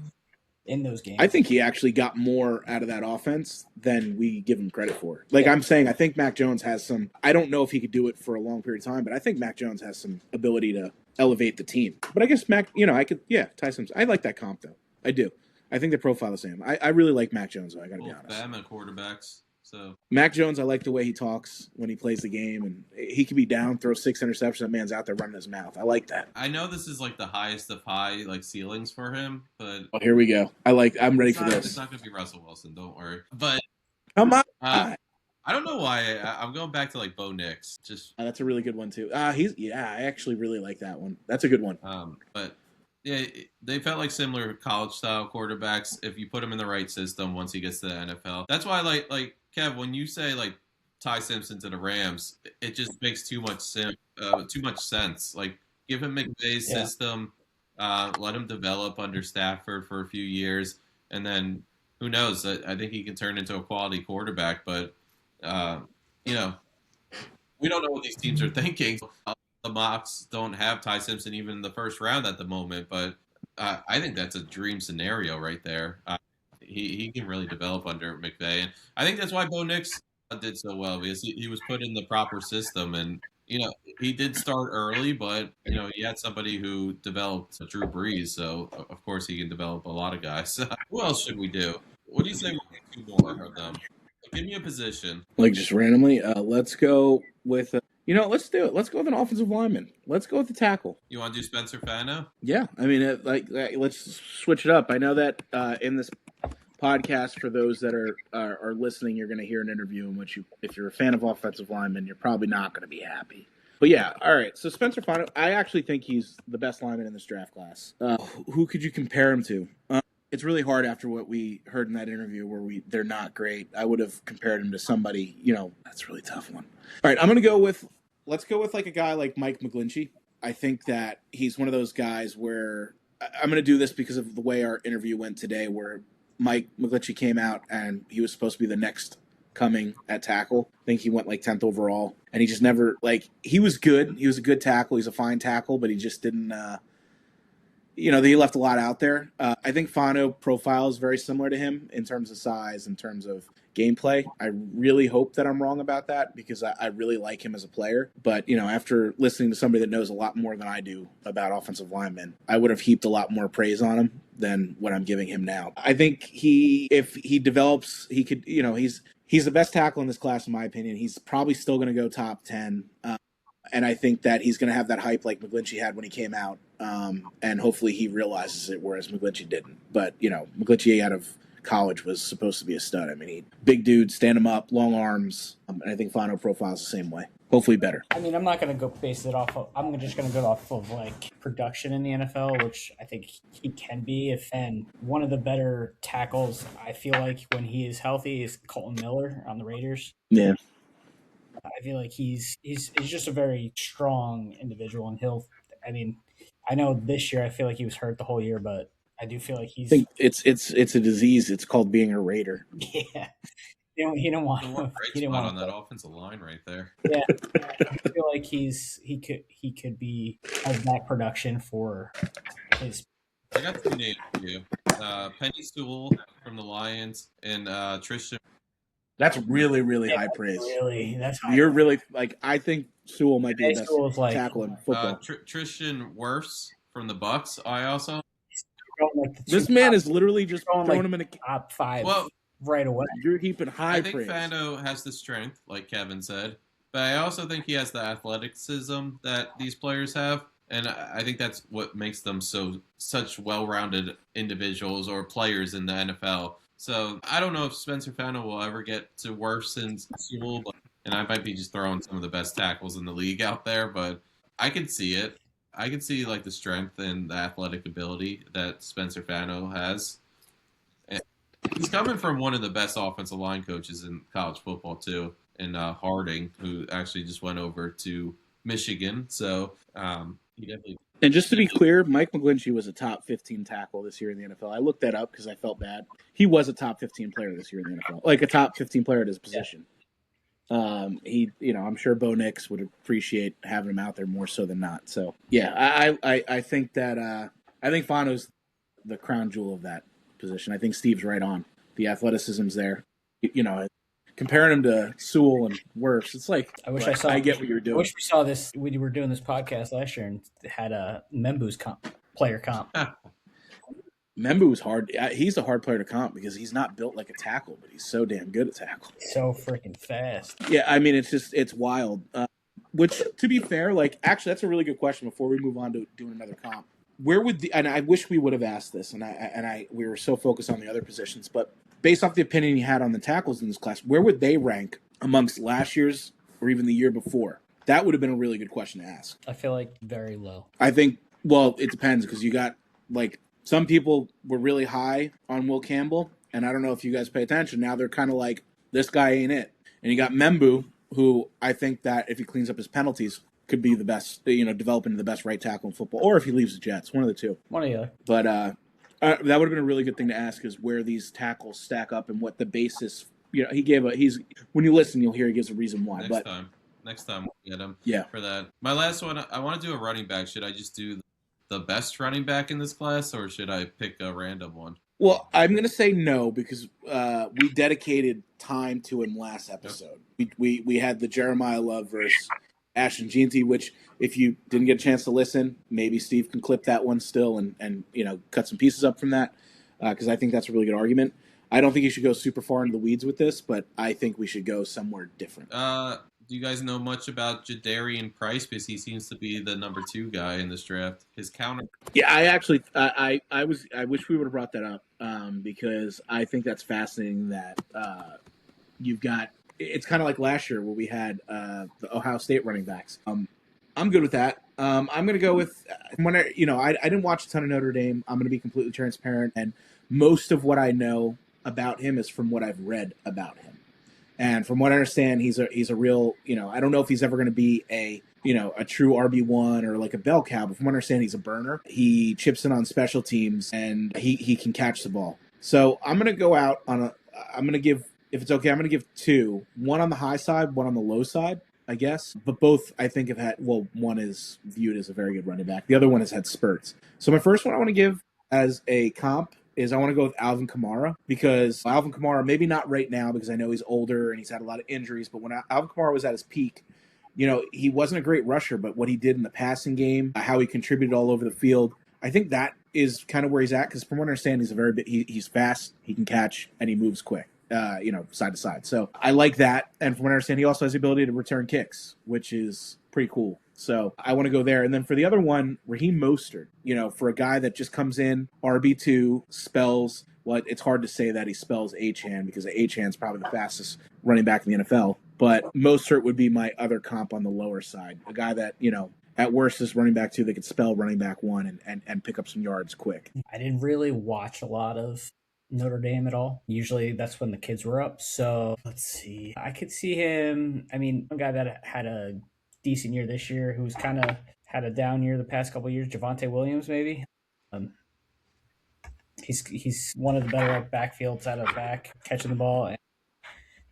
in those games. I think he actually got more out of that offense than we give him credit for. Like I'm saying, I think Mac Jones has some. I don't know if he could do it for a long period of time, but I think Mac Jones has some ability to elevate the team. But I guess Mac, Ty Simpson. I like that comp though. I do. I think the profile is the same. I really like Mac Jones though. I got to be honest. Bama quarterbacks. So Mac Jones, I like the way he talks when he plays the game, and he can be down, throw 6 interceptions. That man's out there running his mouth. I like that. I know this is like the highest of high like ceilings for him, but here we go. I'm ready for this. It's not going to be Russell Wilson. Don't worry. But come on. I don't know why I'm going back to like Bo Nix. Just that's a really good one too. I actually really like that one. That's a good one. But yeah, they felt like similar college style quarterbacks. If you put him in the right system, once he gets to the NFL, that's why like Kev, when you say like Ty Simpson to the Rams, it just makes too much sense. Like give him McVay's system, let him develop under Stafford for a few years, and then who knows? I think he can turn into a quality quarterback. But we don't know what these teams are thinking. The mocks don't have Ty Simpson even in the first round at the moment, but I think that's a dream scenario right there. He can really develop under McVay, and I think that's why Bo Nix did so well, because he was put in the proper system, and he did start early, but he had somebody who developed Drew Brees, so of course he can develop a lot of guys. Who else should we do? What do you say we do more of them? Give me a position. Like just randomly, let's go with. Let's do it. Let's go with an offensive lineman. Let's go with the tackle. You want to do Spencer Fano? Yeah, I mean, let's switch it up. I know that in this podcast, for those that are listening, you're going to hear an interview in which if you're a fan of offensive linemen, you're probably not going to be happy. But yeah, all right. So Spencer Fano, I actually think he's the best lineman in this draft class. Who could you compare him to? It's really hard after what we heard in that interview where they're not great. I would have compared him to somebody, that's a really tough one. All right, let's go with like a guy like Mike McGlinchey. I think that he's one of those guys where I'm going to do this because of the way our interview went today, where Mike McGlinchey came out and he was supposed to be the next coming at tackle. I think he went like 10th overall, and he just never he was good. He was a good tackle. He's a fine tackle, but he just didn't he left a lot out there. I think Fano profile is very similar to him in terms of size, in terms of gameplay. I really hope that I'm wrong about that, because I really like him as a player. But, after listening to somebody that knows a lot more than I do about offensive linemen, I would have heaped a lot more praise on him than what I'm giving him now. I think if he develops, he could, he's the best tackle in this class, in my opinion. He's probably still going to go top 10. And I think that he's going to have that hype like McGlinchey had when he came out. And hopefully he realizes it, whereas McGlinchey didn't. But, McGlinchey out of college was supposed to be a stud. I mean, big dude, stand him up, long arms. And I think Fano profiles the same way. Hopefully better. I mean, I'm not going to go base it off of, I'm just going to go off of production in the NFL, which I think he can be. And one of the better tackles, I feel like, when he is healthy, is Colton Miller on the Raiders. Yeah. I feel like he's just a very strong individual, and I know this year I feel like he was hurt the whole year, but I do feel like I think it's a disease. It's called being a Raider. Yeah. He don't want on that offensive line right there. Yeah. I feel like he could be have that production for his. I got 2 names for you. Penny Sewell from the Lions and Tristan. That's really, really high praise. Really, that's high. You're really I think Sewell might be the best tackle in football. Tristan Wirfs from the Bucks. I also. This man is literally just throwing him in a top 5 right away. You're heaping high praise. I think Fano has the strength, like Kevin said, but I also think he has the athleticism that these players have. And I think that's what makes them such well-rounded individuals or players in the NFL. So I don't know if Spencer Fano will ever get to worse than Sewell, and I might be just throwing some of the best tackles in the league out there, but I can see it. I can see like the strength and the athletic ability that Spencer Fano has. And he's coming from one of the best offensive line coaches in college football too, in Harding, who actually just went over to Michigan. So he definitely. And just to be clear, Mike McGlinchey was a top 15 tackle this year in the NFL. I looked that up because I felt bad. He was a top 15 player this year in the NFL, like a top 15 player at his position. I'm sure Bo Nix would appreciate having him out there more so than not. So yeah, I think that I think Fano's the crown jewel of that position. I think Steve's right on. The athleticism's there. Comparing him to Sewell and Wirfs, it's like I get what you're doing. I wish we saw this. We were doing this podcast last year and had a Membu's player comp. Membu was hard. He's a hard player to comp because he's not built like a tackle, but he's so damn good at tackle. So freaking fast. Yeah, I mean, it's wild. Which, to be fair, actually, that's a really good question. Before we move on to doing another comp, where would and I wish we would have asked this, and we were so focused on the other positions, but based off the opinion you had on the tackles in this class, where would they rank amongst last year's or even the year before? That would have been a really good question to ask. I feel like very low. I think, well, it depends because you got, some people were really high on Will Campbell, and I don't know if you guys pay attention. Now they're kind of like, this guy ain't it. And you got Membu, who I think that if he cleans up his penalties, could be the best, develop into the best right tackle in football, or if he leaves the Jets, one of the two. One of the other. But that would have been a really good thing to ask is where these tackles stack up and what the basis. When you listen, you'll hear he gives a reason why. Next time we'll get him. Yeah. For that. My last one, I want to do a running back. Should I just do the best running back in this class, or should I pick a random one? Well, I'm going to say no because we dedicated time to him last episode. Yep. We had the Jeremiah Love versus Ashton Jeanty, which if you didn't get a chance to listen, maybe Steve can clip that one still and cut some pieces up from that because I think that's a really good argument. I don't think you should go super far into the weeds with this, but I think we should go somewhere different. Do you guys know much about Jadarian Price? Because he seems to be the number 2 guy in this draft. His counter. Yeah, I actually, I wish we would have brought that up because I think that's fascinating that you've got. It's kind of like last year where we had the Ohio State running backs. I'm good with that. I'm going to go with I didn't watch a ton of Notre Dame. I'm going to be completely transparent, and most of what I know about him is from what I've read about him. And from what I understand, he's a real, I don't know if he's ever going to be a true RB1 or like a bell cow, but from what I understand, he's a burner. He chips in on special teams and he can catch the ball. So I'm going to go out I'm going to give, if it's okay, I'm going to give 2, one on the high side, one on the low side, I guess. But both I think have had, one is viewed as a very good running back. The other one has had spurts. So my first one I want to give as a comp is I want to go with Alvin Kamara because Alvin Kamara, maybe not right now because I know he's older and he's had a lot of injuries, but when Alvin Kamara was at his peak, he wasn't a great rusher, but what he did in the passing game, how he contributed all over the field, I think that is kind of where he's at because from what I understand, he's fast, he can catch, and he moves quick, side to side. So I like that, and from what I understand, he also has the ability to return kicks, which is pretty cool. So I want to go there. And then for the other one, Raheem Mostert, for a guy that just comes in, RB2, spells, it's hard to say that he spells Achane because Achane's probably the fastest running back in the NFL. But Mostert would be my other comp on the lower side. A guy that, at worst is running back 2 that could spell running back 1 and pick up some yards quick. I didn't really watch a lot of Notre Dame at all. Usually that's when the kids were up. So let's see. I could see him. I mean, one guy that had a decent year this year, who's kind of had a down year the past couple of years, Javonte Williams, maybe. He's one of the better backfields out of the back, catching the ball. And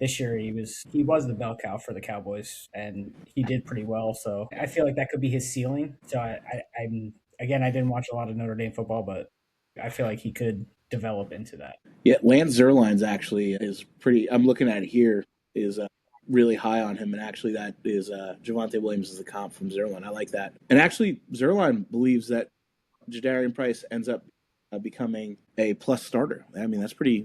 this year he was the bell cow for the Cowboys, and he did pretty well. So I feel like that could be his ceiling. So I'm again, I didn't watch a lot of Notre Dame football, but I feel like he could develop into that. Yeah, Lance Zierlein's actually is pretty. I'm looking at it here is. Really high on him, and actually that is Javonte Williams is the comp from Zierlein. I like that. And actually, Zierlein believes that Jadarian Price ends up becoming a plus starter. I mean, that's pretty,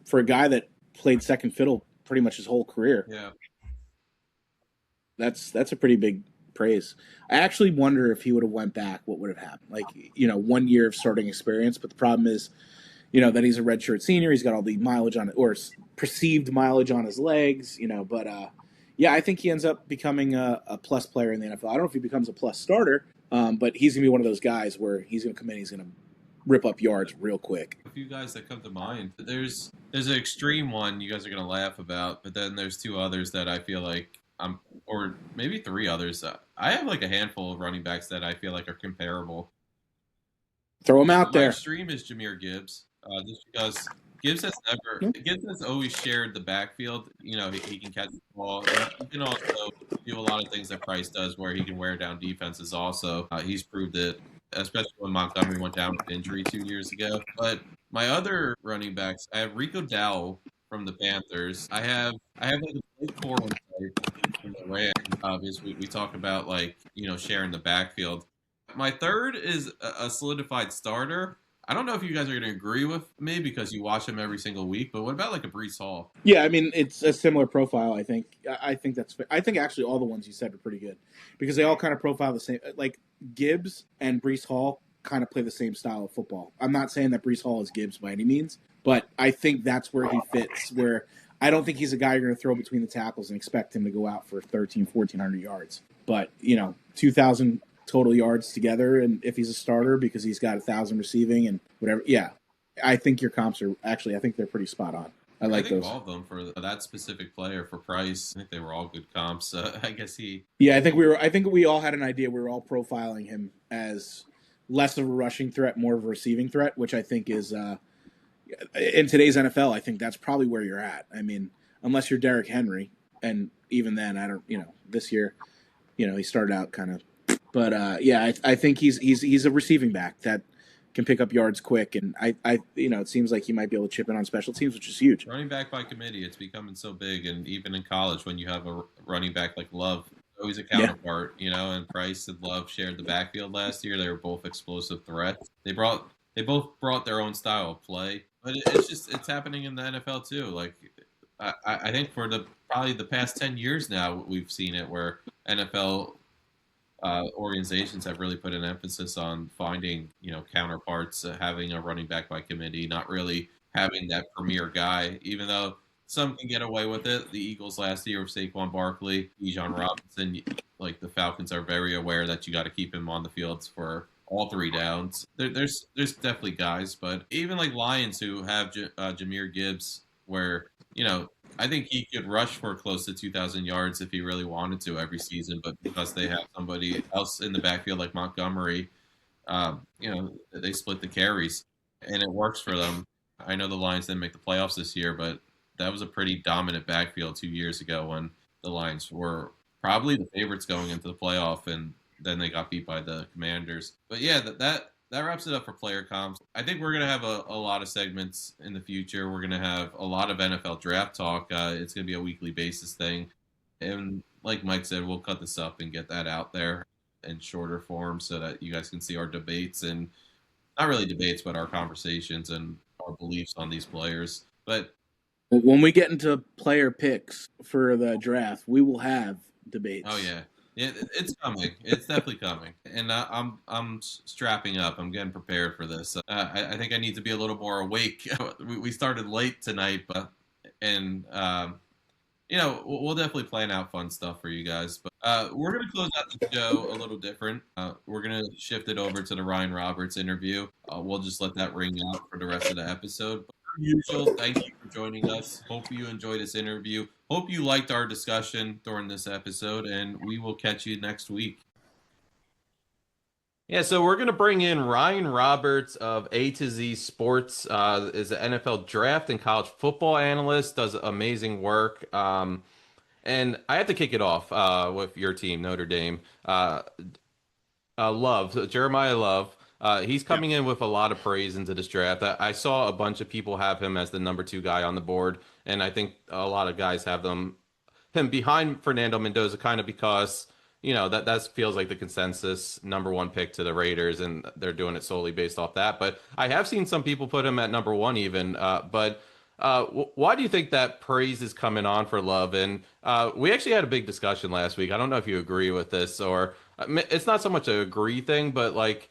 for a guy that played second fiddle pretty much his whole career. Yeah, that's a pretty big praise. I actually wonder if he would have went back, what would have happened? Like, 1 year of starting experience, but the problem is, that he's a redshirt senior. He's got all the mileage on it, or perceived mileage on his legs, but yeah, I think he ends up becoming a plus player in the NFL. I don't know if he becomes a plus starter, but he's going to be one of those guys where he's going to come in, he's going to rip up yards real quick. A few guys that come to mind. There's an extreme one you guys are going to laugh about, but then there's two others that I feel like or maybe three others. I have like a handful of running backs that I feel like are comparable. Throw them out there. Extreme is Jahmyr Gibbs, just because Gibbs has always shared the backfield. He can catch the ball. He can also do a lot of things that Price does, where he can wear down defenses. Also, he's proved it, especially when Montgomery went down with injury 2 years ago. But my other running backs, I have Rico Dowdle from the Panthers. I have like a Blake Corum from the Rams. Obviously, we talk about sharing the backfield. My third is a solidified starter. I don't know if you guys are going to agree with me because you watch him every single week, but what about like a Breece Hall? Yeah, I mean, it's a similar profile, I think. I think that's fair. I think actually all the ones you said are pretty good because they all kind of profile the same. Like Gibbs and Breece Hall kind of play the same style of football. I'm not saying that Breece Hall is Gibbs by any means, but I think that's where he fits, where I don't think he's a guy you're going to throw between the tackles and expect him to go out for 1,400 yards. But, 2,000 total yards together, and if he's a starter because he's got 1,000 receiving and whatever, yeah, I think your comps are actually, I think they're pretty spot on. I like those. All of them for that specific player. For Price, I think they were all good comps. I guess Yeah, I think we all had an idea. We were all profiling him as less of a rushing threat, more of a receiving threat, which I think is in today's NFL. I think that's probably where you're at. I mean, unless you're Derrick Henry, and even then, I don't. This year, he started out kind of. But yeah, I think he's a receiving back that can pick up yards quick, and I it seems like he might be able to chip in on special teams, which is huge. Running back by committee, it's becoming so big, and even in college, when you have a running back like Love, always a counterpart, and Price and Love shared the backfield last year. They were both explosive threats. They both brought their own style of play, but it's happening in the NFL too. Like I think for probably the past 10 years now, we've seen it where NFL organizations have really put an emphasis on finding, counterparts, having a running back by committee, not really having that premier guy, even though some can get away with it. The Eagles last year with Saquon Barkley, Bijan Robinson, like the Falcons are very aware that you got to keep him on the fields for all three downs. There's definitely guys, but even like Lions who have Jahmyr Gibbs, where, I think he could rush for close to 2,000 yards if he really wanted to every season, but because they have somebody else in the backfield like Montgomery, they split the carries, and it works for them. I know the Lions didn't make the playoffs this year, but that was a pretty dominant backfield 2 years ago when the Lions were probably the favorites going into the playoff, and then they got beat by the Commanders. But yeah, that wraps it up for player comps. I think we're going to have a lot of segments in the future. We're going to have a lot of NFL draft talk. It's going to be a weekly basis thing. And like Mike said, we'll cut this up and get that out there in shorter form so that you guys can see our debates, and not really debates, but our conversations and our beliefs on these players. But when we get into player picks for the draft, we will have debates. Oh, yeah. Yeah, it's coming. It's definitely coming, and I'm strapping up. I'm getting prepared for this. I think I need to be a little more awake. We started late tonight, but we'll definitely plan out fun stuff for you guys. But we're gonna close out the show a little different. We're gonna shift it over to the Ryan Roberts interview. We'll just let that ring out for the rest of the episode. Usual, thank you for joining us. Hope you enjoyed this interview. Hope you liked our discussion during this episode, and we will catch you next week. Yeah, so we're going to bring in Ryan Roberts of A to Z Sports, is an NFL draft and college football analyst, does amazing work. And I have to kick it off with your team, Notre Dame. Jeremiah Love. He's coming in with a lot of praise into this draft. I saw a bunch of people have him as the number 2 guy on the board, and I think a lot of guys have him behind Fernando Mendoza, kind of because that feels like the consensus number 1 pick to the Raiders, and they're doing it solely based off that. But I have seen some people put him at number 1 even. But Why do you think that praise is coming on for Love? And we actually had a big discussion last week. I don't know if you agree with this, or it's not so much a agree thing, but like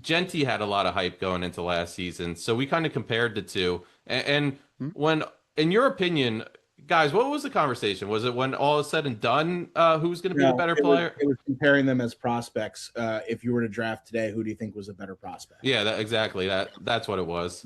Genty had a lot of hype going into last season, so we kind of compared the two. And Hmm? when, in your opinion, guys, what was the conversation? Was it when all is said and done, who's going to be the No, better player? it was comparing them as prospects. If you were to draft today, who do you think was a better prospect? Yeah, exactly. That's what it was.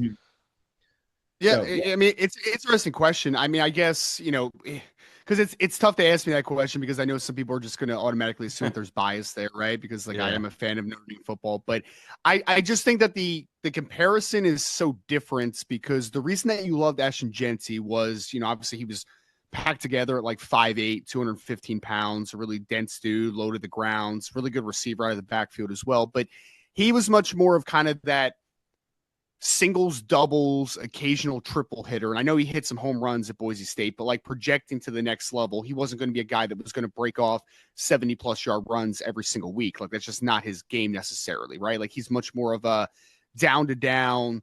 Yeah, So, I mean, it's an interesting question. I mean, I guess, because it's tough to ask me that question because I know some people are just going to automatically assume that there's bias there, right? Because like I Yeah. am a fan of Notre Dame football, but I just think that the comparison is so different because the reason that you loved Ashton Genty was, obviously he was packed together at like 5'8", 215 pounds, a really dense dude, low to the grounds, really good receiver out of the backfield as well. But he was much more of kind of that singles, doubles, occasional triple hitter. And I know he hit some home runs at Boise State, but like projecting to the next level, he wasn't going to be a guy that was going to break off 70 plus yard runs every single week. Like that's just not his game necessarily, right? Like he's much more of a down to down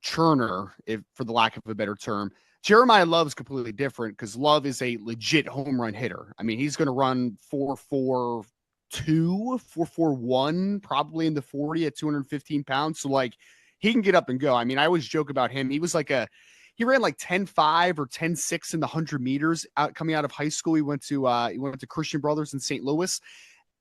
churner, if for the lack of a better term. Jeremiah Love's completely different because Love is a legit home run hitter. I mean, he's going to run 4.42, 4.41, probably in the 40 at 215 pounds. So like he can get up and go. I mean, I always joke about him. He ran like 10.5 or 10.6 in the 100 meters coming out of high school. He went to Christian Brothers in St. Louis.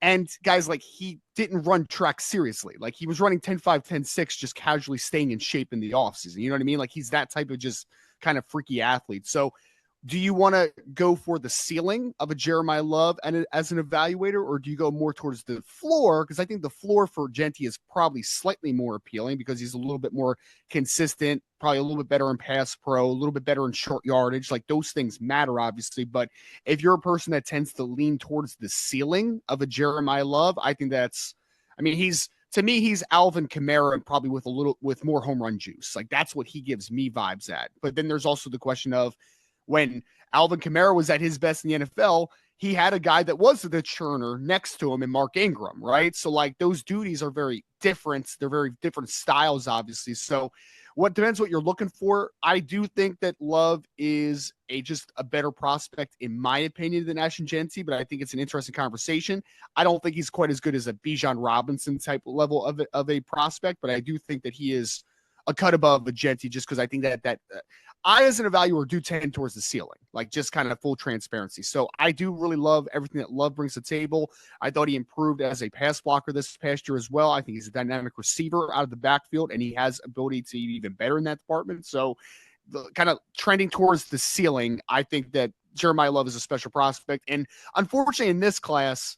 And guys, like he didn't run track seriously. Like he was running 10.5, 10.6, just casually staying in shape in the offseason. You know what I mean? Like he's that type of just kind of freaky athlete. So do you want to go for the ceiling of a Jeremiah Love and as an evaluator, or do you go more towards the floor? Because I think the floor for Genty is probably slightly more appealing because he's a little bit more consistent, probably a little bit better in pass pro, a little bit better in short yardage. Like those things matter, obviously. But if you're a person that tends to lean towards the ceiling of a Jeremiah Love, I think to me, he's Alvin Kamara and probably with more home run juice. Like that's what he gives me vibes at. But then there's also the question of, when Alvin Kamara was at his best in the NFL, he had a guy that was the churner next to him in Mark Ingram, right? So like those duties are very different. They're very different styles, obviously. So what depends what you're looking for. I do think that Love is just a better prospect, in my opinion, than Ashton Genty, but I think it's an interesting conversation. I don't think he's quite as good as a Bijan Robinson type level of a prospect, but I do think that he is a cut above a Genty just because I think that I, as an evaluator, do tend towards the ceiling, like just kind of full transparency. So I do really love everything that Love brings to the table. I thought he improved as a pass blocker this past year as well. I think he's a dynamic receiver out of the backfield, and he has ability to be even better in that department. So kind of trending towards the ceiling, I think that Jeremiah Love is a special prospect. And unfortunately, in this class,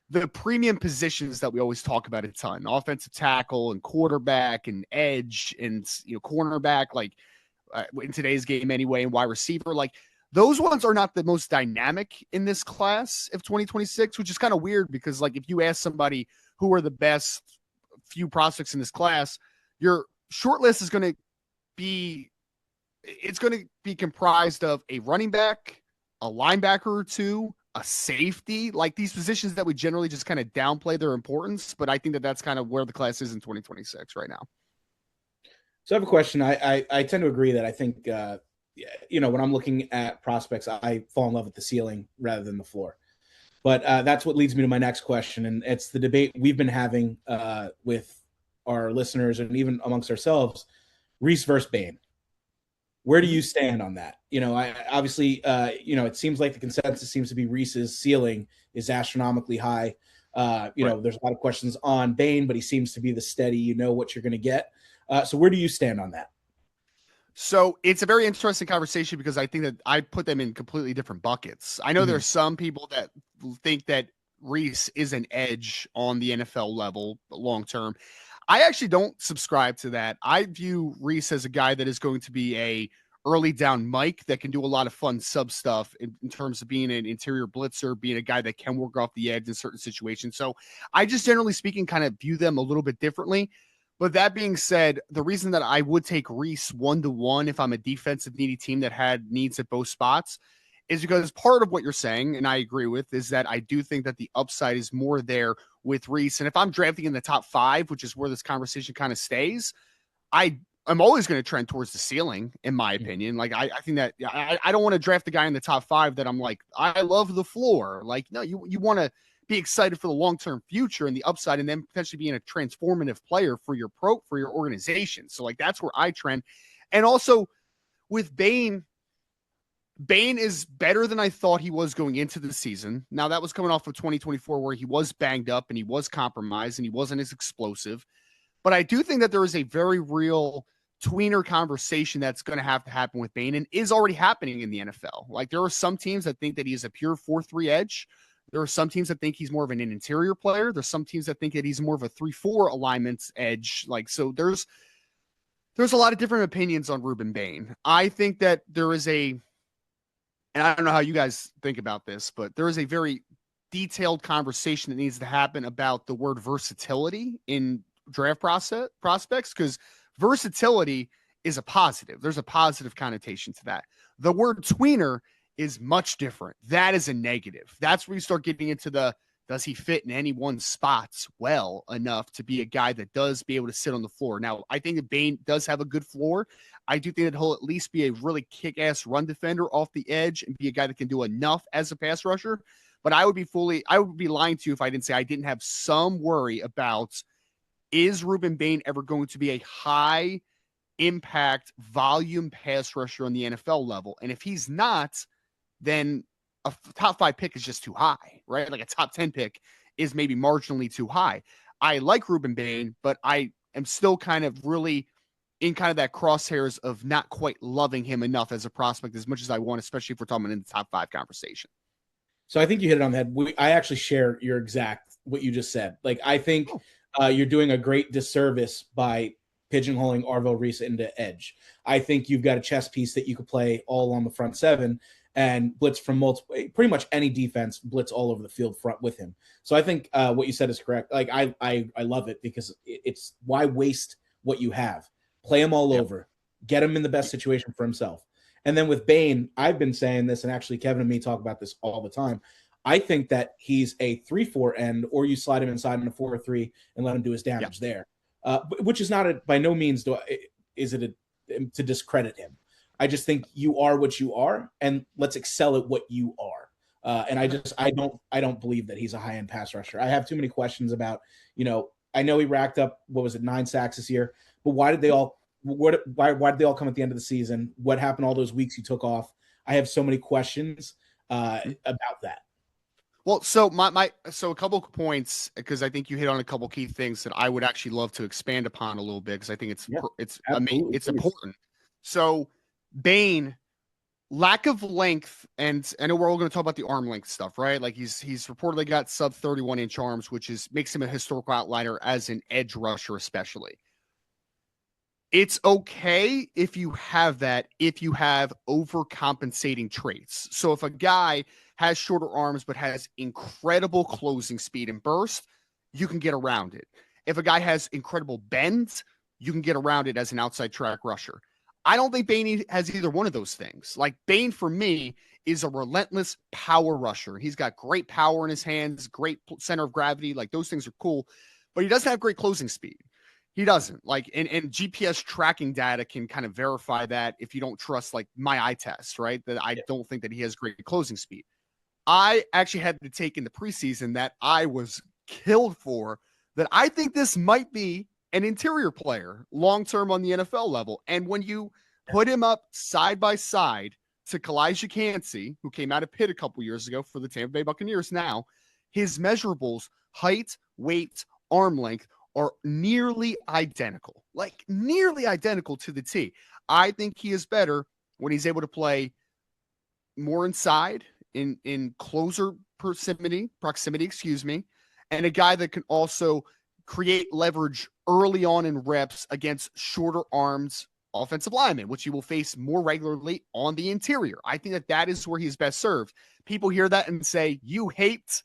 the premium positions that we always talk about a ton, offensive tackle and quarterback and edge and cornerback, like in today's game anyway, and wide receiver, like those ones are not the most dynamic in this class of 2026, which is kind of weird because like if you ask somebody who are the best few prospects in this class, your short list is going to be comprised of a running back, a linebacker or two, a safety, like these positions that we generally just kind of downplay their importance. But I think that that's kind of where the class is in 2026 right now. So I have a question. I tend to agree that I think, when I'm looking at prospects, I fall in love with the ceiling rather than the floor. But that's what leads me to my next question. And it's the debate we've been having with our listeners and even amongst ourselves, Reese versus Bain. Where do you stand on that? Obviously, it seems like the consensus seems to be Reese's ceiling is astronomically high. Right. There's a lot of questions on Bain, but he seems to be the steady, what you're going to get. So where do you stand on that? So it's a very interesting conversation because I think that I put them in completely different buckets. I know there's some people that think that Reese is an edge on the NFL level long term. I actually don't subscribe to that. I view Reese as a guy that is going to be a early down Mike that can do a lot of fun sub stuff in terms of being an interior blitzer, being a guy that can work off the edge in certain situations. So I just generally speaking kind of view them a little bit differently. But that being said, the reason that I would take Reese 1-to-1 if I'm a defensive needy team that had needs at both spots is because part of what you're saying, and I agree with, is that I do think that the upside is more there with Reese. And if I'm drafting in the top 5, which is where this conversation kind of stays, I I'm always going to trend towards the ceiling, in my opinion. Like, I think that I don't want to draft the guy in the top 5 that I'm like, I love the floor. Like, no, you want to be excited for the long-term future and the upside, and then potentially being a transformative player for your organization. So like, that's where I trend. And also with Bane is better than I thought he was going into the season. Now that was coming off of 2024 where he was banged up and he was compromised and he wasn't as explosive. But I do think that there is a very real tweener conversation that's going to have to happen with Bane and is already happening in the NFL. Like, there are some teams that think that he is a pure 4-3 edge. There are some teams that think he's more of an interior player. There's some teams that think that he's more of a 3-4 alignments edge. Like, so there's a lot of different opinions on Ruben Bane. I think that there is and I don't know how you guys think about this, but there is a very detailed conversation that needs to happen about the word versatility in draft prospects, because versatility is a positive. There's a positive connotation to that. The word tweener is much different. That is a negative. That's where you start getting into does he fit in any one spots well enough to be a guy that does be able to sit on the floor? Now, I think that Bane does have a good floor. I do think that he'll at least be a really kick-ass run defender off the edge and be a guy that can do enough as a pass rusher. But I would be lying to you if I didn't say I didn't have some worry about, is Ruben Bane ever going to be a high impact volume pass rusher on the NFL level? And if he's not, then a top 5 pick is just too high, right? Like a top 10 pick is maybe marginally too high. I like Ruben Bane, but I am still kind of really in kind of that crosshairs of not quite loving him enough as a prospect as much as I want, especially if we're talking in the top 5 conversation. So I think you hit it on the head. I actually share your exact what you just said. Like, I think you're doing a great disservice by pigeonholing Arvell Reese into edge. I think you've got a chess piece that you could play all on the front 7 and blitz from pretty much any defense, blitz all over the field front with him. So I think what you said is correct. Like, I love it because it's why waste what you have? Play him all over, get him in the best situation for himself. And then with Bane, I've been saying this, and actually Kevin and me talk about this all the time. I think that he's a 3-4 end, or you slide him inside in a 4-3 and let him do his damage there, which is not by no means to discredit him. I just think you are what you are, and let's excel at what you are. And I don't believe that he's a high end pass rusher. I have too many questions about, I know he racked up 9 sacks this year, but why did they all come at the end of the season? What happened all those weeks he took off? I have so many questions about that. Well, so so a couple of points, because I think you hit on a couple key things that I would actually love to expand upon a little bit, because I think it's important. So Bane, lack of length, and I know we're all going to talk about the arm length stuff, right? Like, he's reportedly got sub 31-inch arms, which makes him a historical outlier as an edge rusher, especially. It's okay if you have that, if you have overcompensating traits. So if a guy has shorter arms but has incredible closing speed and burst, you can get around it. If a guy has incredible bend, you can get around it as an outside track rusher. I don't think Bane has either one of those things. Like, Bane, for me, is a relentless power rusher. He's got great power in his hands, great center of gravity. Like, those things are cool, but he doesn't have great closing speed. He doesn't. Like, and GPS tracking data can kind of verify that if you don't trust, like, my eye test, right? That I don't think that he has great closing speed. I actually had to take in the preseason that I was killed for, that I think this might be an interior player long-term on the NFL level. And when you put him up side by side to Kalijah Kancey, who came out of Pitt a couple years ago for the Tampa Bay Buccaneers now, his measurables, height, weight, arm length, are nearly identical, like nearly identical to the T. I think he is better when he's able to play more inside in closer proximity, and a guy that can also create leverage early on in reps against shorter arms offensive linemen, which he will face more regularly on the interior. I think that is where he's best served. People hear that and say, you hate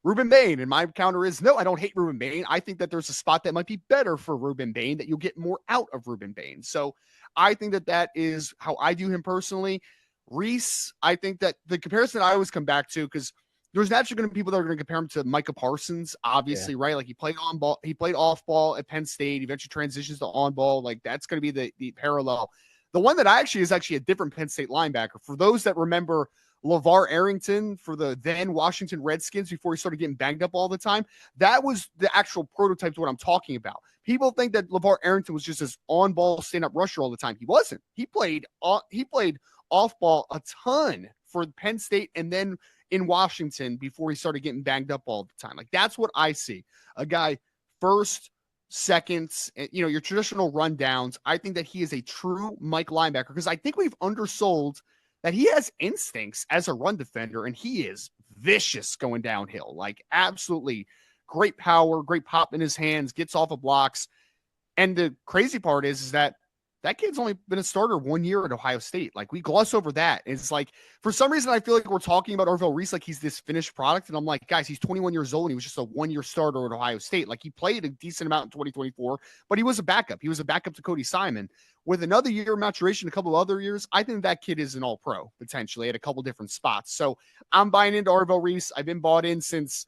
Ruben Bane. And my counter is, no, I don't hate Ruben Bane. I think that there's a spot that might be better for Ruben Bane, that you'll get more out of Ruben Bane. So I think that is how I do him personally. Reese, I think that the comparison I always come back to, because there's naturally going to be people that are going to compare him to Micah Parsons, obviously, right? Like he played on ball, he played off ball at Penn State, eventually transitions to on ball. Like that's going to be the parallel. The one that is actually a different Penn State linebacker. For those that remember LeVar Arrington for the then Washington Redskins before he started getting banged up all the time, that was the actual prototype to what I'm talking about. People think that LeVar Arrington was just this on-ball stand-up rusher all the time. He wasn't. He played off-ball a ton for Penn State and then in Washington before he started getting banged up all the time. Like that's what I see. A guy first, seconds, your traditional rundowns. I think that he is a true Mike linebacker because I think we've undersold that he has instincts as a run defender and he is vicious going downhill. Like absolutely great power, great pop in his hands, gets off of blocks. And the crazy part is that kid's only been a starter 1 year at Ohio State. Like we gloss over that. It's like, for some reason, I feel like we're talking about Arvell Reese like he's this finished product. And I'm like, guys, he's 21 years old and he was just a 1 year starter at Ohio State. Like he played a decent amount in 2024, but he was a backup. He was a backup to Cody Simon. With another year of maturation, a couple of other years, I think that kid is an all pro potentially at a couple different spots. So I'm buying into Arvell Reese. I've been bought in since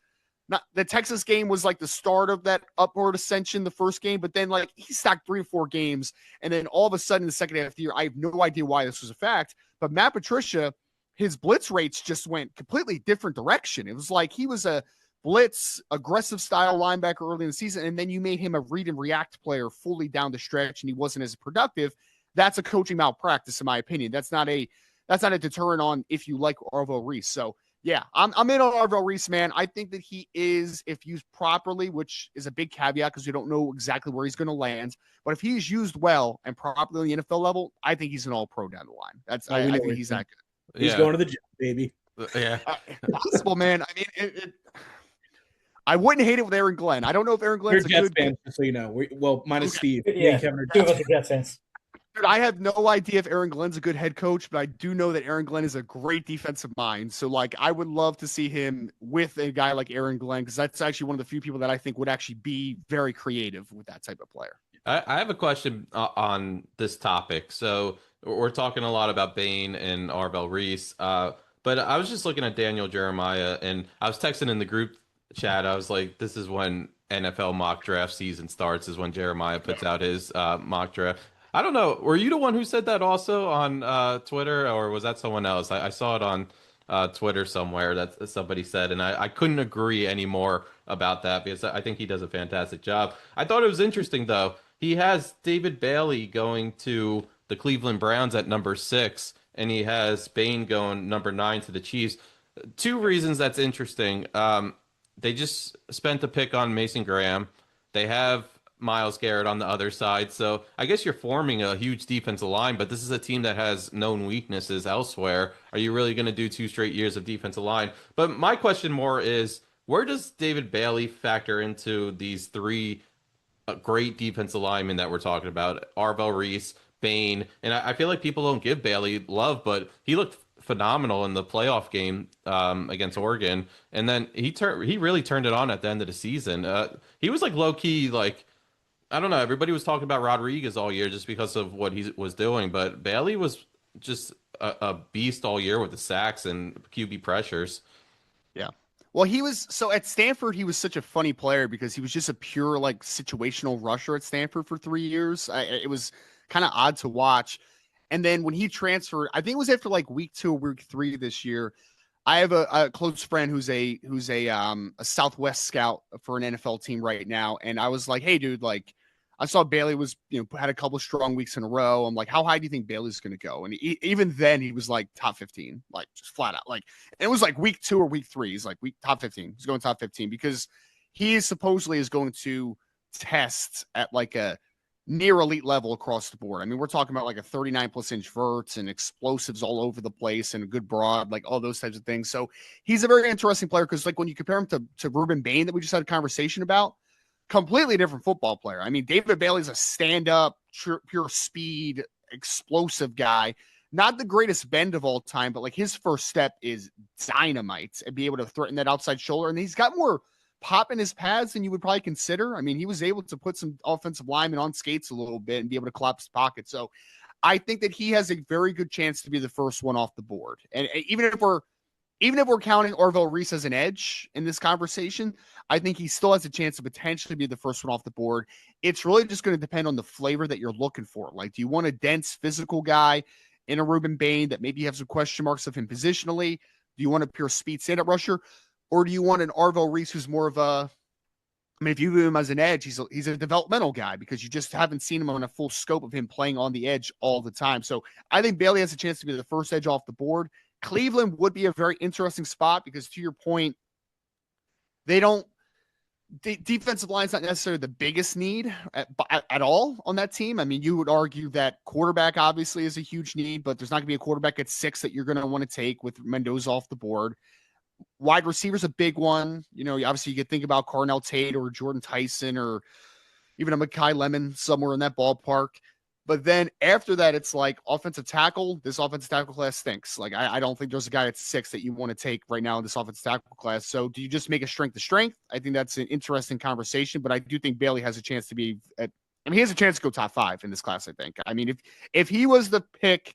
the Texas game was like the start of that upward ascension, the first game, but then like he stacked 3 or 4 games. And then all of a sudden in the second half of the year, I have no idea why this was a fact, but Matt Patricia, his blitz rates just went completely different direction. It was like he was a blitz aggressive style linebacker early in the season. And then you made him a read and react player fully down the stretch and he wasn't as productive. That's a coaching malpractice in my opinion. That's not a deterrent on if you like Arvell Reese. So yeah, I'm in on Arvell Reese, man. I think that he is, if used properly, which is a big caveat because we don't know exactly where he's going to land. But if he's used well and properly on the NFL level, I think he's an all-pro down the line. I think he's that good. He's going to the gym, baby. Yeah, possible, man. I mean, I wouldn't hate it with Aaron Glenn. I don't know if Aaron Glenn's We're Jets fans, just so you know. Minus Steve. Yeah, Kevin are two of us are Jets fans. Dude, I have no idea if Aaron Glenn's a good head coach, but I do know that Aaron Glenn is a great defensive mind. So, like, I would love to see him with a guy like Aaron Glenn because that's actually one of the few people that I think would actually be very creative with that type of player. I have a question on this topic. So we're talking a lot about Bain and Arvell Reese, but I was just looking at Daniel Jeremiah, and I was texting in the group chat. I was like, this is when NFL mock draft season starts, is when Jeremiah puts out his mock draft. I don't know. Were you the one who said that also on Twitter, or was that someone else? I saw it on Twitter somewhere that somebody said, and I couldn't agree anymore about that because I think he does a fantastic job. I thought it was interesting, though. He has David Bailey going to the Cleveland Browns at number 6, and he has Bain going number 9 to the Chiefs. 2 reasons that's interesting. They just spent a pick on Mason Graham. They have Myles Garrett on the other side. So I guess you're forming a huge defensive line, but this is a team that has known weaknesses elsewhere. Are you really going to do 2 straight years of defensive line? But my question more is, where does David Bailey factor into these 3 great defensive linemen that we're talking about? Arvell Reese, Bain, and I feel like people don't give Bailey love, but he looked phenomenal in the playoff game against Oregon, and then he really turned it on at the end of the season. He was like low key, like, I don't know. Everybody was talking about Rodriguez all year just because of what he was doing, but Bailey was just a beast all year with the sacks and QB pressures. Yeah. Well, so at Stanford, he was such a funny player because he was just a pure like situational rusher at Stanford for 3 years. It was kind of odd to watch. And then when he transferred, I think it was after like week 2 or week 3 this year. I have a close friend who's a Southwest scout for an NFL team right now, and I was like, "Hey, dude, like, I saw Bailey was had a couple of strong weeks in a row. I'm like, how high do you think Bailey's going to go?" And even then, he was like top 15, like just flat out. Like, and it was like week 2 or week 3. He's like top 15. He's going top 15 because he supposedly is going to test at like a near elite level across the board. I mean, we're talking about like a 39+ inch verts and explosives all over the place and a good broad, like all those types of things. So he's a very interesting player because like when you compare him to Ruben Bain that we just had a conversation about, completely different football player. I mean, David Bailey's a stand-up, pure speed, explosive guy. Not the greatest bend of all time, but like his first step is dynamite and be able to threaten that outside shoulder. And he's got more pop in his pads than you would probably consider. I mean, he was able to put some offensive linemen on skates a little bit and be able to collapse the pocket. So I think that he has a very good chance to be the first one off the board. And even if we're even if we're counting Orville Reese as an edge in this conversation, I think he still has a chance to potentially be the first one off the board. It's really just going to depend on the flavor that you're looking for. Like, do you want a dense physical guy in a Ruben Bain that maybe you have some question marks of him positionally? Do you want a pure speed stand-up rusher? Or do you want an Orville Reese who's more of a, I mean, if you view him as an edge, he's a developmental guy because you just haven't seen him on a full scope of him playing on the edge all the time. So I think Bailey has a chance to be the first edge off the board. Cleveland would be a very interesting spot because, to your point, defensive line is not necessarily the biggest need at all on that team. I mean, you would argue that quarterback obviously is a huge need, but there's not going to be a quarterback at 6 that you're going to want to take with Mendoza off the board. Wide receiver's a big one. You know, obviously you could think about Carnell Tate or Jordan Tyson or even a Mekhi Lemon somewhere in that ballpark. But then after that, it's like offensive tackle. This offensive tackle class stinks. Like, I don't think there's a guy at 6 that you want to take right now in this offensive tackle class. So do you just make a strength to strength? I think that's an interesting conversation, but I do think Bailey has a chance to be he has a chance to go top 5 in this class, I think. I mean, if he was the pick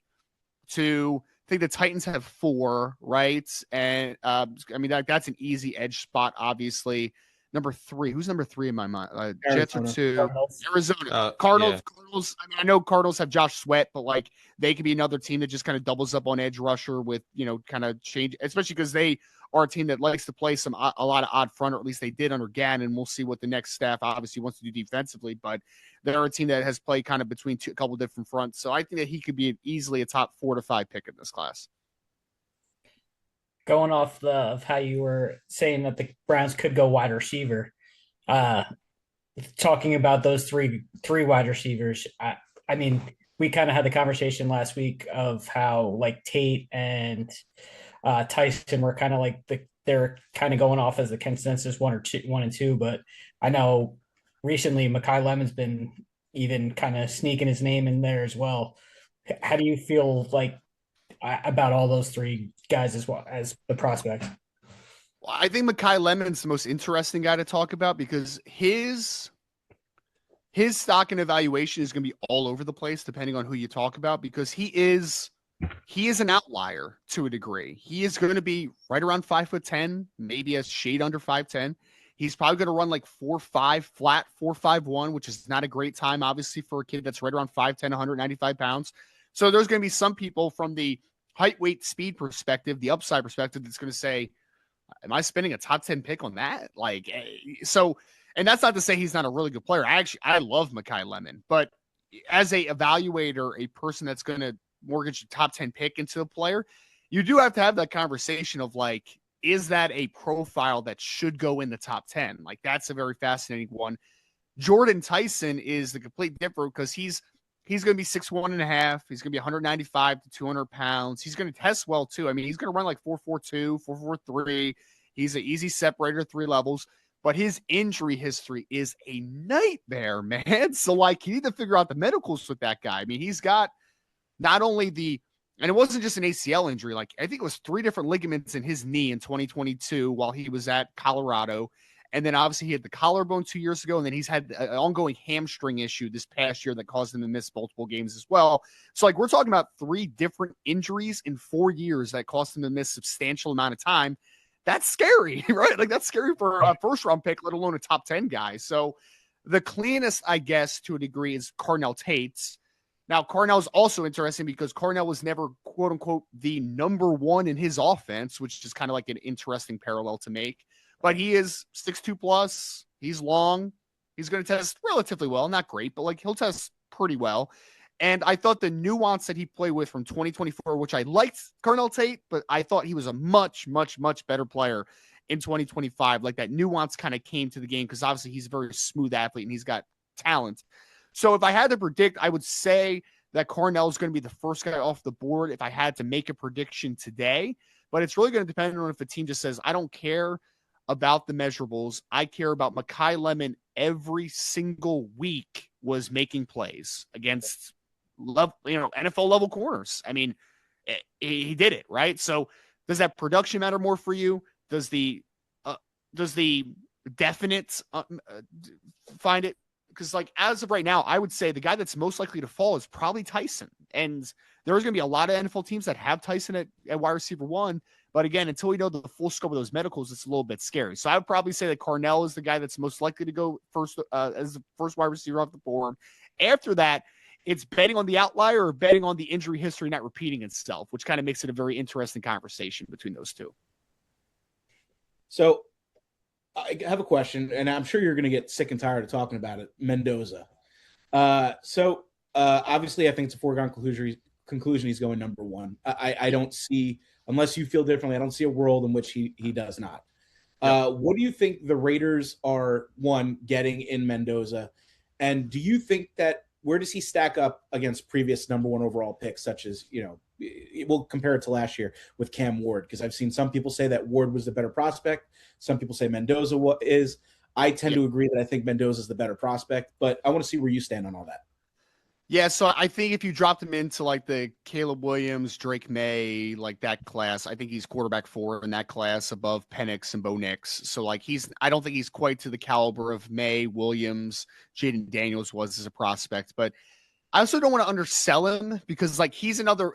to, I think the Titans have 4, right? And I mean, that's an easy edge spot, obviously. Number 3. Who's number 3 in my mind? Jets are 2. Cardinals. Arizona. Cardinals. Yeah. Cardinals. I mean, I know Cardinals have Josh Sweat, but like they could be another team that just kind of doubles up on edge rusher with, you know, kind of change, especially because they are a team that likes to play a lot of odd front, or at least they did under Gannon. We'll see what the next staff obviously wants to do defensively, but they're a team that has played kind of between a couple different fronts. So I think that he could be easily a top 4 to 5 pick in this class. Going off of how you were saying that the Browns could go wide receiver, talking about those three wide receivers. I mean, we kind of had the conversation last week of how like Tate and Tyson were kind of like they're kind of going off as the consensus 1 and 2. But I know recently Mekhi Lemon's been even kind of sneaking his name in there as well. How do you feel like about all those 3 guys as well as the prospect? Well, I think Mekhi Lemon's the most interesting guy to talk about because his stock and evaluation is going to be all over the place depending on who you talk about, because he is an outlier to a degree. He is going to be right around 5'10", maybe a shade under 5'10". He's probably going to run like 4.5 flat, 4.51, which is not a great time, obviously, for a kid that's right around 5'10", 195 pounds. So there's going to be some people from the height, weight, speed perspective, the upside perspective, that's going to say, am I spending a top 10 pick on that? Like, so, and that's not to say he's not a really good player. I love Mekhi Lemon, but as a evaluator, a person that's going to mortgage a top 10 pick into a player, you do have to have that conversation of like, is that a profile that should go in the top 10? Like, that's a very fascinating one. Jordan Tyson is the complete different because he's going to be 6'1.5". He's going to be 195 to 200 pounds. He's going to test well too. I mean, he's going to run like 4.42, 4.43. He's an easy separator, 3 levels, but his injury history is a nightmare, man. So like, you need to figure out the medicals with that guy. I mean, he's got not only and it wasn't just an ACL injury. Like, I think it was 3 different ligaments in his knee in 2022 while he was at Colorado. And then obviously he had the collarbone 2 years ago, and then he's had an ongoing hamstring issue this past year that caused him to miss multiple games as well. So like, we're talking about 3 different injuries in 4 years that cost him to miss substantial amount of time. That's scary, right? Like, that's scary for a first round pick, let alone a top 10 guy. So the cleanest, I guess, to a degree, is Carnell Tate's. Now, Carnell's also interesting because Carnell was never, quote unquote, the number 1 in his offense, which is kind of like an interesting parallel to make. But he is 6'2 plus. He's long. He's going to test relatively well. Not great, but like, he'll test pretty well. And I thought the nuance that he played with from 2024, which I liked Carnell Tate, but I thought he was a much, much, much better player in 2025. Like, that nuance kind of came to the game because obviously he's a very smooth athlete and he's got talent. So if I had to predict, I would say that Carnell is going to be the first guy off the board if I had to make a prediction today. But it's really going to depend on if a team just says, I don't care about the measurables. I care about Mekhi Lemon every single week was making plays against NFL level corners. I mean, he did it, right? So does that production matter more for you? Does the definite find it? Because like, as of right now, I would say the guy that's most likely to fall is probably Tyson. And there's going to be a lot of NFL teams that have Tyson at wide receiver 1. But again, until we know the full scope of those medicals, it's a little bit scary. So I would probably say that Carnell is the guy that's most likely to go first as the first wide receiver off the board. After that, it's betting on the outlier or betting on the injury history not repeating itself, which kind of makes it a very interesting conversation between those two. So I have a question, and I'm sure you're going to get sick and tired of talking about it. Mendoza. Obviously, I think it's a foregone conclusion he's going number 1. I don't see, unless you feel differently, I don't see a world in which he does not. What do you think the Raiders are, one, getting in Mendoza? And do you think that, where does he stack up against previous number 1 overall picks, such as, we'll compare it to last year with Cam Ward, because I've seen some people say that Ward was the better prospect. Some people say Mendoza is. I tend to agree that I think Mendoza is the better prospect, but I want to see where you stand on all that. Yeah, so I think if you dropped him into like the Caleb Williams, Drake May, like that class, I think he's quarterback 4 in that class above Penix and Bo Nix. So like I don't think he's quite to the caliber of May, Williams, Jaden Daniels was as a prospect, but I also don't want to undersell him because like he's another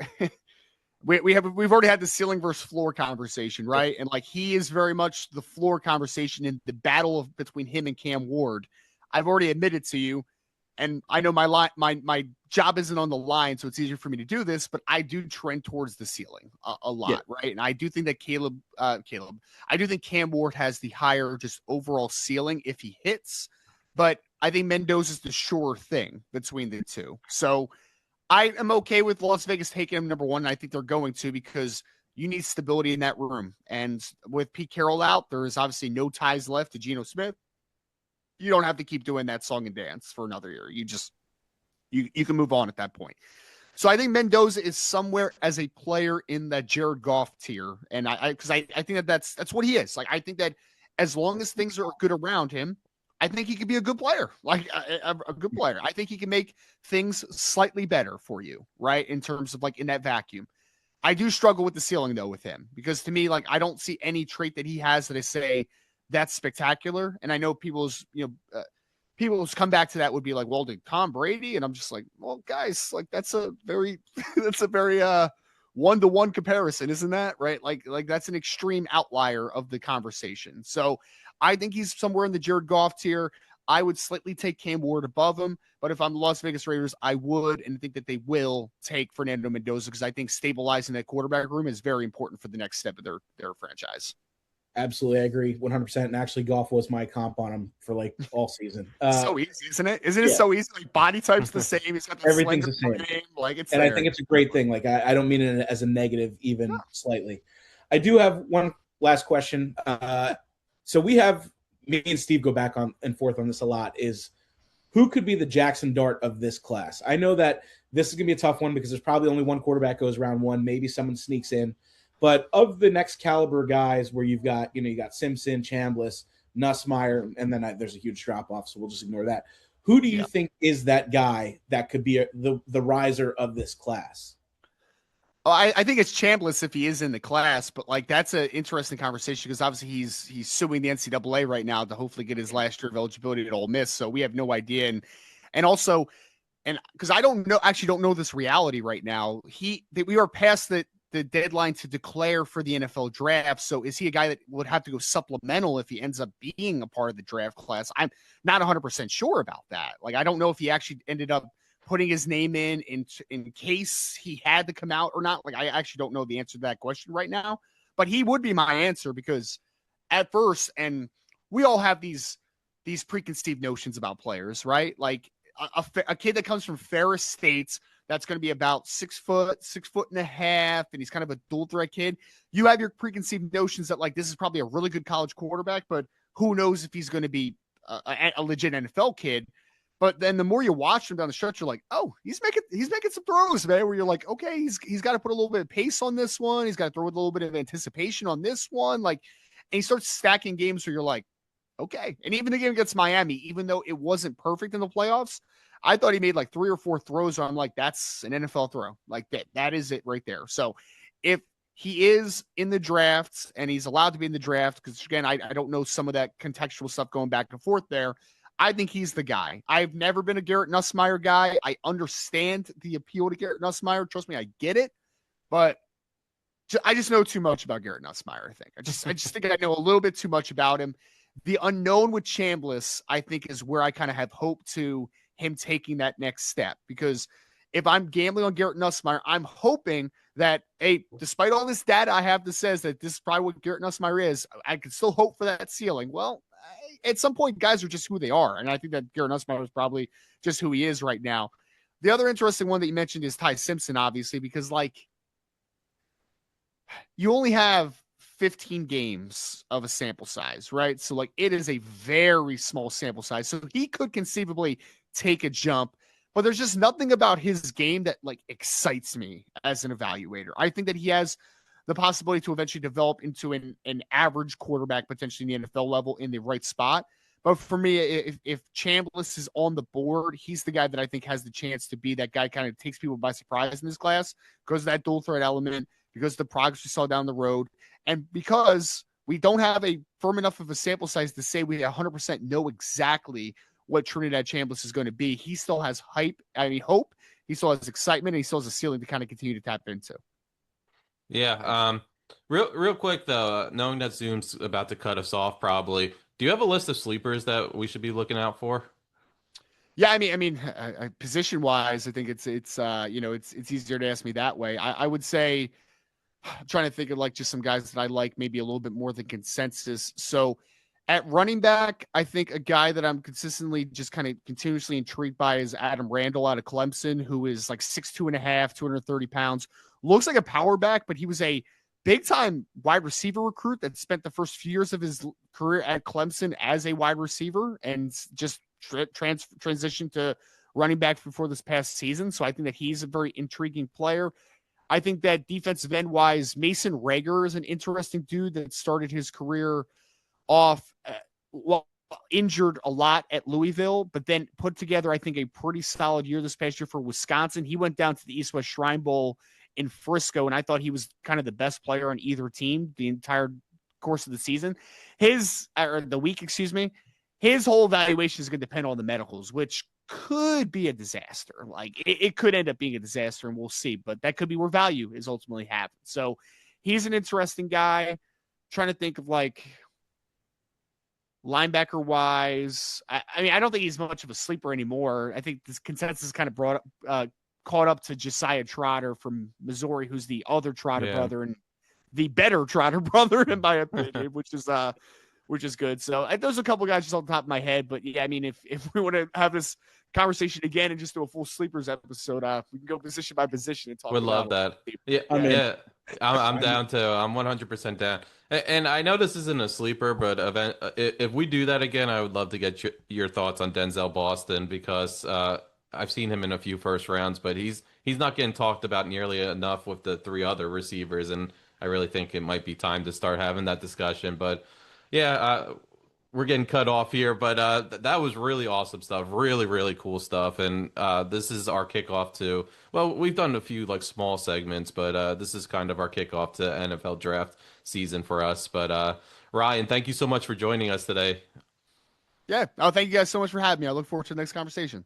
we've already had the ceiling versus floor conversation, right? And like he is very much the floor conversation in the battle between him and Cam Ward. I've already admitted to you, and I know my job isn't on the line, so it's easier for me to do this, but I do trend towards the ceiling a lot, right? And I do think that I do think Cam Ward has the higher just overall ceiling if he hits, but I think Mendoza's the sure thing between the two. So I am okay with Las Vegas taking him number 1, and I think they're going to, because you need stability in that room. And with Pete Carroll out, there is obviously no ties left to Geno Smith. You don't have to keep doing that song and dance for another year. You can move on at that point. So I think Mendoza is somewhere as a player in that Jared Goff tier. And I think that's what he is. Like, I think that as long as things are good around him, I think he could be a good player, like a good player. I think he can make things slightly better for you, right? In terms of like in that vacuum. I do struggle with the ceiling though with him, because to me, like, I don't see any trait that he has that I say that's spectacular. And I know people's come back to that would be like, well, did Tom Brady? And I'm just like, well, guys, like that's a very 1-to-1 comparison, isn't that right? Like that's an extreme outlier of the conversation. So I think he's somewhere in the Jared Goff tier. I would slightly take Cam Ward above him, but if I'm the Las Vegas Raiders, I would, and think that they will take Fernando Mendoza, because I think stabilizing that quarterback room is very important for the next step of their franchise. Absolutely, I agree 100%. And actually, Goff was my comp on him for like all season. So easy, isn't it? Isn't it so easy? Like body type's the same. He's got the everything's the same. Frame. Like it's, and there. I think it's a great thing. Like I don't mean it as a negative, even slightly. I do have one last question. So we have, me and Steve go back on and forth on this a lot, is who could be the Jackson Dart of this class? I know that this is going to be a tough one because there's probably only one quarterback goes round 1. Maybe someone sneaks in. But of the next caliber guys where you got Simpson, Chambliss, Nussmeier, and then there's a huge drop-off, so we'll just ignore that. Who do you think is that guy that could be the riser of this class? Oh, I think it's Chambliss if he is in the class, but like that's an interesting conversation because obviously he's suing the NCAA right now to hopefully get his last year of eligibility at Ole Miss. So we have no idea, and also, and because I don't know this reality right now. We are past the deadline to declare for the NFL draft. So is he a guy that would have to go supplemental if he ends up being a part of the draft class? I'm not 100% sure about that. Like I don't know if he actually ended up putting his name in case he had to come out or not. Like, I actually don't know the answer to that question right now, but he would be my answer because at first, and we all have these preconceived notions about players, right? Like a kid that comes from Ferris State, that's going to be about 6 foot, 6.5 feet, and he's kind of a dual threat kid. You have your preconceived notions that like, this is probably a really good college quarterback, but who knows if he's going to be a legit NFL kid. But then the more you watch him down the stretch, you're like, oh, he's making some throws, man, where you're like, okay, he's got to put a little bit of pace on this one. He's got to throw with a little bit of anticipation on this one. Like, and he starts stacking games where you're like, okay. And even the game against Miami, even though it wasn't perfect in the playoffs, I thought he made like 3 or 4 throws where I'm like, that's an NFL throw. Like that is it right there. So if he is in the draft and he's allowed to be in the draft, because again, I don't know some of that contextual stuff going back and forth there, I think he's the guy. I've never been a Garrett Nussmeier guy. I understand the appeal to Garrett Nussmeier. Trust me, I get it. But I just know too much about Garrett Nussmeier, I think. I just think I know a little bit too much about him. The unknown with Chambliss, I think, is where I kind of have hope to him taking that next step. Because if I'm gambling on Garrett Nussmeier, I'm hoping that, hey, despite all this data I have that says that this is probably what Garrett Nussmeier is, I can still hope for that ceiling. Well, at some point, guys are just who they are. And I think that Garrett Nussmeier is probably just who he is right now. The other interesting one that you mentioned is Ty Simpson, obviously, because, like, you only have 15 games of a sample size, right? So, like, it is a very small sample size. So he could conceivably take a jump, but there's just nothing about his game that, like, excites me as an evaluator. I think that he has the possibility to eventually develop into an average quarterback, potentially in the NFL level, in the right spot. But for me, if Chambliss is on the board, he's the guy that I think has the chance to be that guy, kind of takes people by surprise in this class because of that dual threat element, because of the progress we saw down the road, and because we don't have a firm enough of a sample size to say we 100% know exactly what Trinidad Chambliss is going to be. He still has hope. He still has excitement, and he still has a ceiling to kind of continue to tap into. Yeah. Real quick though, knowing that Zoom's about to cut us off, probably. Do you have a list of sleepers that we should be looking out for? Yeah, I mean, position wise, I think it's easier to ask me that way. I would say, I'm trying to think of like just some guys that I like maybe a little bit more than consensus. So at running back, I think a guy that I'm consistently just kind of continuously intrigued by is Adam Randall out of Clemson, who is like 6'2.5", 230 pounds. Looks like a power back, but he was a big time wide receiver recruit that spent the first few years of his career at Clemson as a wide receiver and just transitioned to running back before this past season. So I think that he's a very intriguing player. I think that defensive end wise, Mason Rager is an interesting dude that started his career off, injured a lot at Louisville, but then put together, I think, a pretty solid year this past year for Wisconsin. He went down to the East West Shrine Bowl in Frisco, and I thought he was kind of the best player on either team the entire course of the season. His whole evaluation is going to depend on the medicals, which could be a disaster. Like it could end up being a disaster, and we'll see, but that could be where value is ultimately happening. So he's an interesting guy. Trying to think of like linebacker wise. I mean, I don't think he's much of a sleeper anymore. I think this consensus kind of caught up to Josiah Trotter from Missouri, who's the other Trotter brother and the better Trotter brother, in my opinion, which is good. So there's a couple guys just on the top of my head, but yeah, I mean, if we want to have this conversation again and just do a full sleepers episode, we can go position by position and talk. Would love that. Yeah, I'm down to. I'm 100% down. And I know this isn't a sleeper, but if we do that again, I would love to get your thoughts on Denzel Boston, because I've seen him in a few first rounds, but he's not getting talked about nearly enough with the three other receivers, and I really think it might be time to start having that discussion. But yeah, we're getting cut off here, but that was really awesome stuff, really, really cool stuff. And this is our kickoff to, well, we've done a few like small segments, but this is kind of our kickoff to NFL draft season for us. But Ryan, thank you so much for joining us today. Yeah. Oh, thank you guys so much for having me. I look forward to the next conversation.